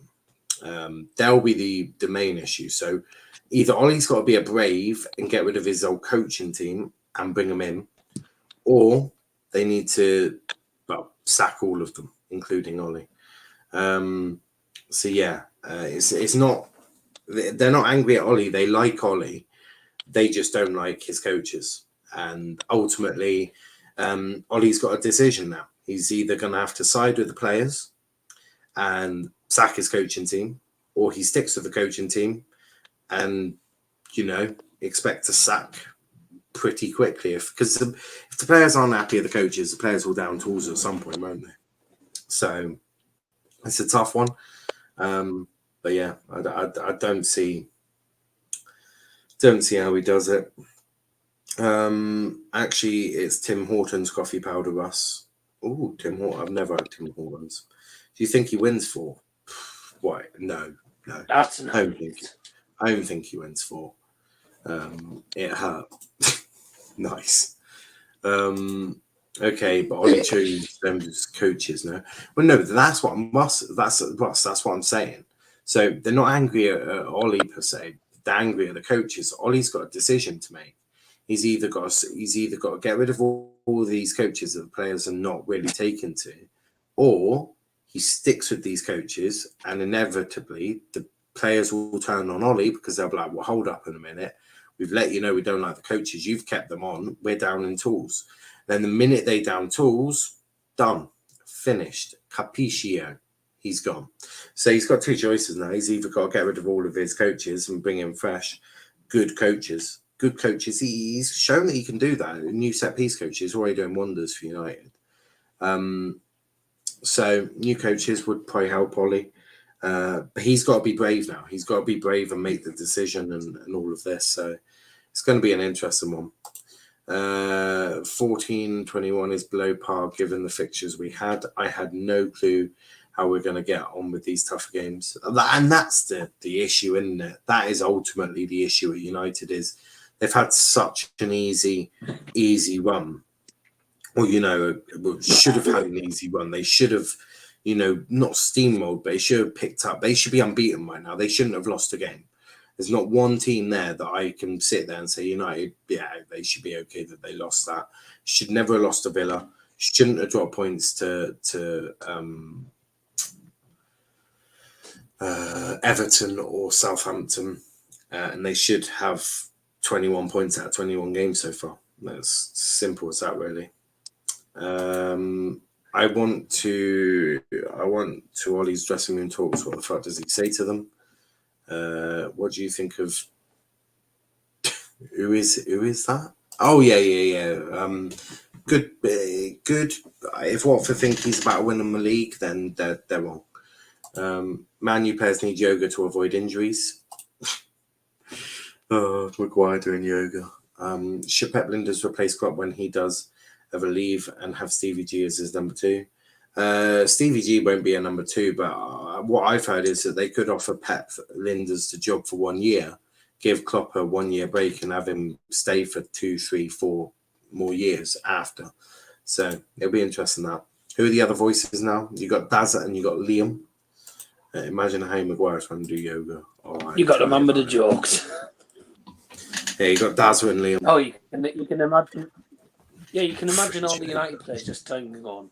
They'll be the main issue. So either Ollie's got to be a brave and get rid of his old coaching team and bring them in, or they need to sack all of them, including Ollie. So yeah, it's not. They're not angry at Ollie. They like Ollie. They just don't like his coaches. And ultimately, Ollie's got a decision now. He's either going to have to side with the players and sack his coaching team, or he sticks with the coaching team and, expect to sack pretty quickly. Because if the players aren't happy with the coaches, the players will down tools at some point, won't they? So it's a tough one. But yeah, I don't see how he does it. Actually, it's Tim Horton's coffee powder, Russ. Oh, Tim Horton. I've never had Tim Hortons. Do you think he wins 4? Why? No. That's I don't think he wins 4. It hurt. Nice. Okay, but Ollie chose them as coaches now. Well, no, that's what I'm saying. So they're not angry at Ollie per se. They're angry at the coaches. Ollie's got a decision to make. He's either got to get rid of all these coaches that the players are not really taken to, or he sticks with these coaches, and inevitably the players will turn on Ollie because they'll be like, well, hold up in a minute. We've let you know we don't like the coaches. You've kept them on. We're down in tools. Then the minute they down tools, done. Finished. Capiscio. He's gone. So he's got 2 choices now. He's either got to get rid of all of his coaches and bring in fresh, good coaches. Good coaches. He's shown that he can do that. A new set piece coach is already doing wonders for United. So new coaches would probably help Ollie. But he's got to be brave now. He's got to be brave and make the decision and all of this. So it's going to be an interesting one. 14-21 is below par given the fixtures we had. I had no clue how we're going to get on with these tough games. And that's the issue, isn't it? That is ultimately the issue at United is they've had such an easy run. Or, should have had an easy run. They should have, not steamrolled, but they should have picked up. They should be unbeaten right now. They shouldn't have lost a game. There's not one team there that I can sit there and say, United, yeah, they should be okay that they lost that. Should never have lost to Villa. Shouldn't have dropped points to Everton or Southampton. And they should have 21 points out of 21 games so far. That's simple as that, really. I want to Ollie's dressing room talks. What the fuck does he say to them? What do you think of? Who is that? Oh yeah. Good. If Watford think he's about to win the league, then they're wrong. Man U players need yoga to avoid injuries. Oh, Maguire doing yoga. Should Pep Linders replace Klopp when he does ever leave and have Stevie G as his number 2? Stevie G won't be a number 2, but what I've heard is that they could offer Pep Linders the job for 1 year, give Klopp a 1 year break and have him stay for 2, 3, 4 more years after. So it'll be interesting that. Who are the other voices now? You got Dazza and you got Liam. Imagine Harry Maguire trying to do yoga. Right, you got to remember the jokes. Yeah, you got Dazza and Liam. Oh, you can imagine. Yeah, you can imagine all the United players just turning and going,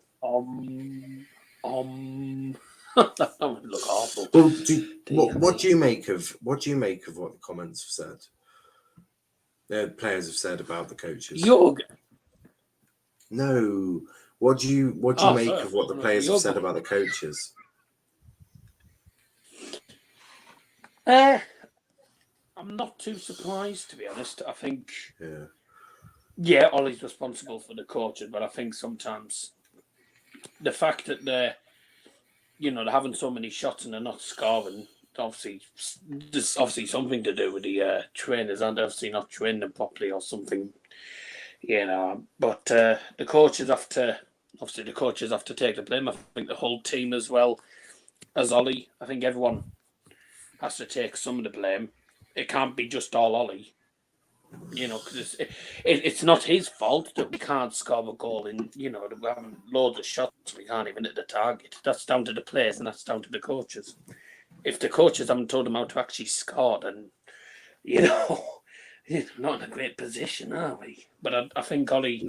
that would look awful. Well, what do you make of what the comments have said? The players have said about the coaches. Yoga. No, what do you make of what the players have said about the coaches? I'm not too surprised, to be honest. I think, yeah, Ollie's responsible for the coaches, but I think sometimes the fact that they're having so many shots and they're not scoring, there's obviously something to do with the trainers, and obviously not training them properly or something, But the coaches have to take the blame. I think the whole team as well as Ollie. I think everyone has to take some of the blame. It can't be just all Ollie, because it's not his fault that we can't score a goal in, that we're having loads of shots, we can't even hit the target. That's down to the players and that's down to the coaches. If the coaches haven't told them how to actually score, then, not in a great position, are we? But I think Ollie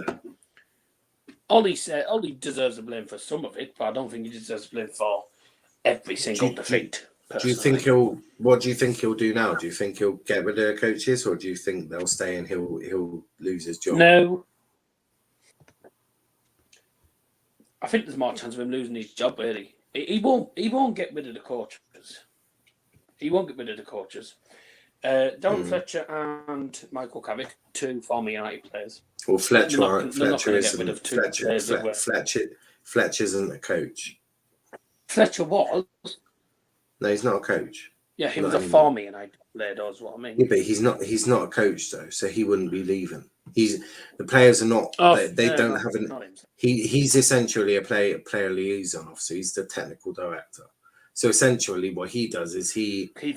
deserves the blame for some of it, but I don't think he deserves the blame for every single defeat. Personally. What do you think he'll do now? Do you think he'll get rid of the coaches, or do you think they'll stay and he'll lose his job? No. I think there's more chance of him losing his job, really. He won't get rid of the coaches. Darren Fletcher and Michael Carrick, 2 former United players. Well, Fletcher isn't a coach. Fletcher was. No, he's not a coach. Yeah, he was a former United player, that's what I mean. Yeah, but he's not a coach though, so he wouldn't be leaving. The players are not. They don't have an. He's essentially a player liaison officer. He's the technical director. So essentially, what he does is he's the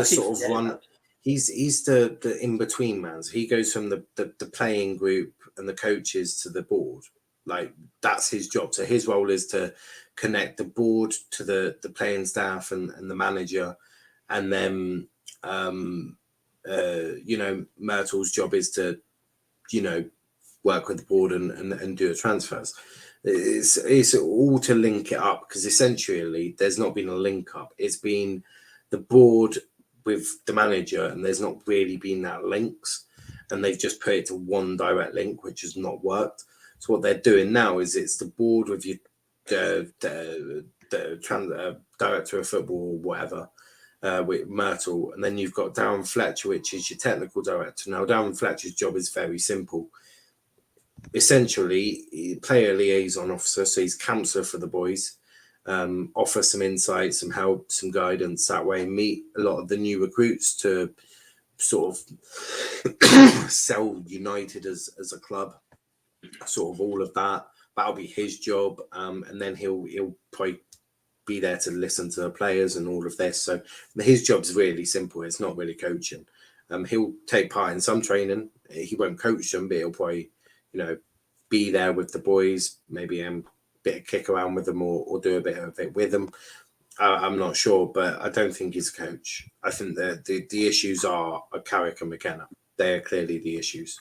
sort of one. He's the in between man. So he goes from the playing group and the coaches to the board. Like that's his job. So his role is to connect the board to the playing staff and the manager, and then Myrtle's job is to work with the board and do the transfers. It's all to link it up, because essentially there's not been a link up. It's been the board with the manager, and there's not really been that links, and they've just put it to one direct link, which has not worked. So what they're doing now is it's the board with your director of football or whatever, with Myrtle, and then you've got Darren Fletcher, which is your technical director. Now, Darren Fletcher's job is very simple. Essentially, player liaison officer, so he's counsellor for the boys, offer some insight, some help, some guidance that way, meet a lot of the new recruits to sort of sell United as a club, sort of all of that. That'll be his job, and then he'll probably be there to listen to the players and all of this. So his job's really simple. It's not really coaching. He'll take part in some training. He won't coach them, but he'll probably, be there with the boys, maybe a bit of kick around with them or do a bit of it with them. I'm not sure, but I don't think he's a coach. I think that the issues are Carrick and McKenna. They're clearly the issues.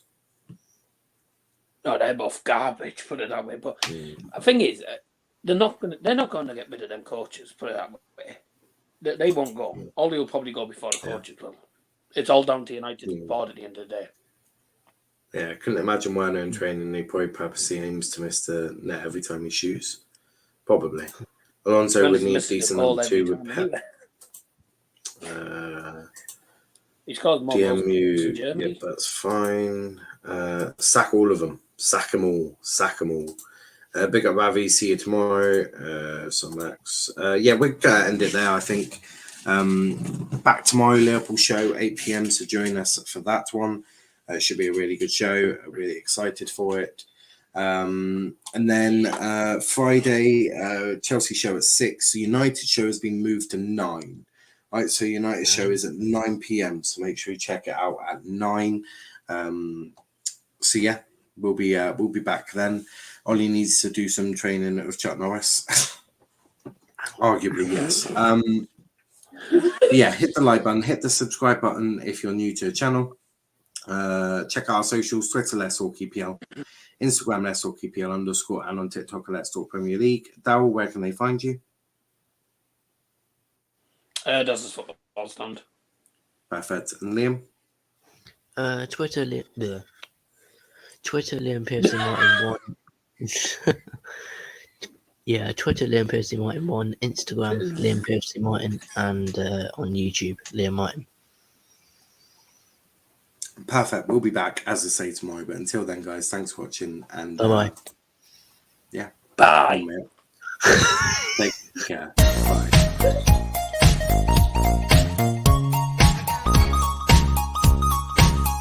No, they're both garbage, put it that way. But the thing is, they're not going to get rid of them coaches, put it that way. They won't go. Ollie will probably go before the coaches will. it's all down to United's board at the end of the day. Yeah, I couldn't imagine Werner in training. He probably purposely aims to miss the net every time he shoots. Probably. Alonso would need decent number 2 with Pep. He scores more goals than DMU, Germany. yeah, that's fine. Sack all of them. Sack them all. Sack them all. Big up Ravi. See you tomorrow. So Max. Yeah, we're going to end it there, I think. Back tomorrow, Liverpool show, 8 p.m. So join us for that one. It should be a really good show. I'm really excited for it. And then Friday, Chelsea show at 6. The United show has been moved to 9. Right, so United show is at 9 p.m. So make sure you check it out at 9. So yeah, we'll be back then. Ollie needs to do some training with Chuck Norris. Arguably, yes. Yeah, hit the like button, hit the subscribe button if you're new to the channel. Check out our socials: Twitter Let's Talk EPL, Instagram Let's Talk EPL _, and on TikTok Let's Talk Premier League. Darryl, where can they find you? Does this football stand? Perfect. And Liam? Twitter Liam Pearson Martin 1. Yeah, Twitter Liam Pearson Martin 1, Instagram Liam Pearson Martin, and on YouTube Liam Martin. Perfect. We'll be back, as I say, tomorrow. But until then, guys, thanks for watching. And Bye-bye. Yeah. Bye. Take care. Bye.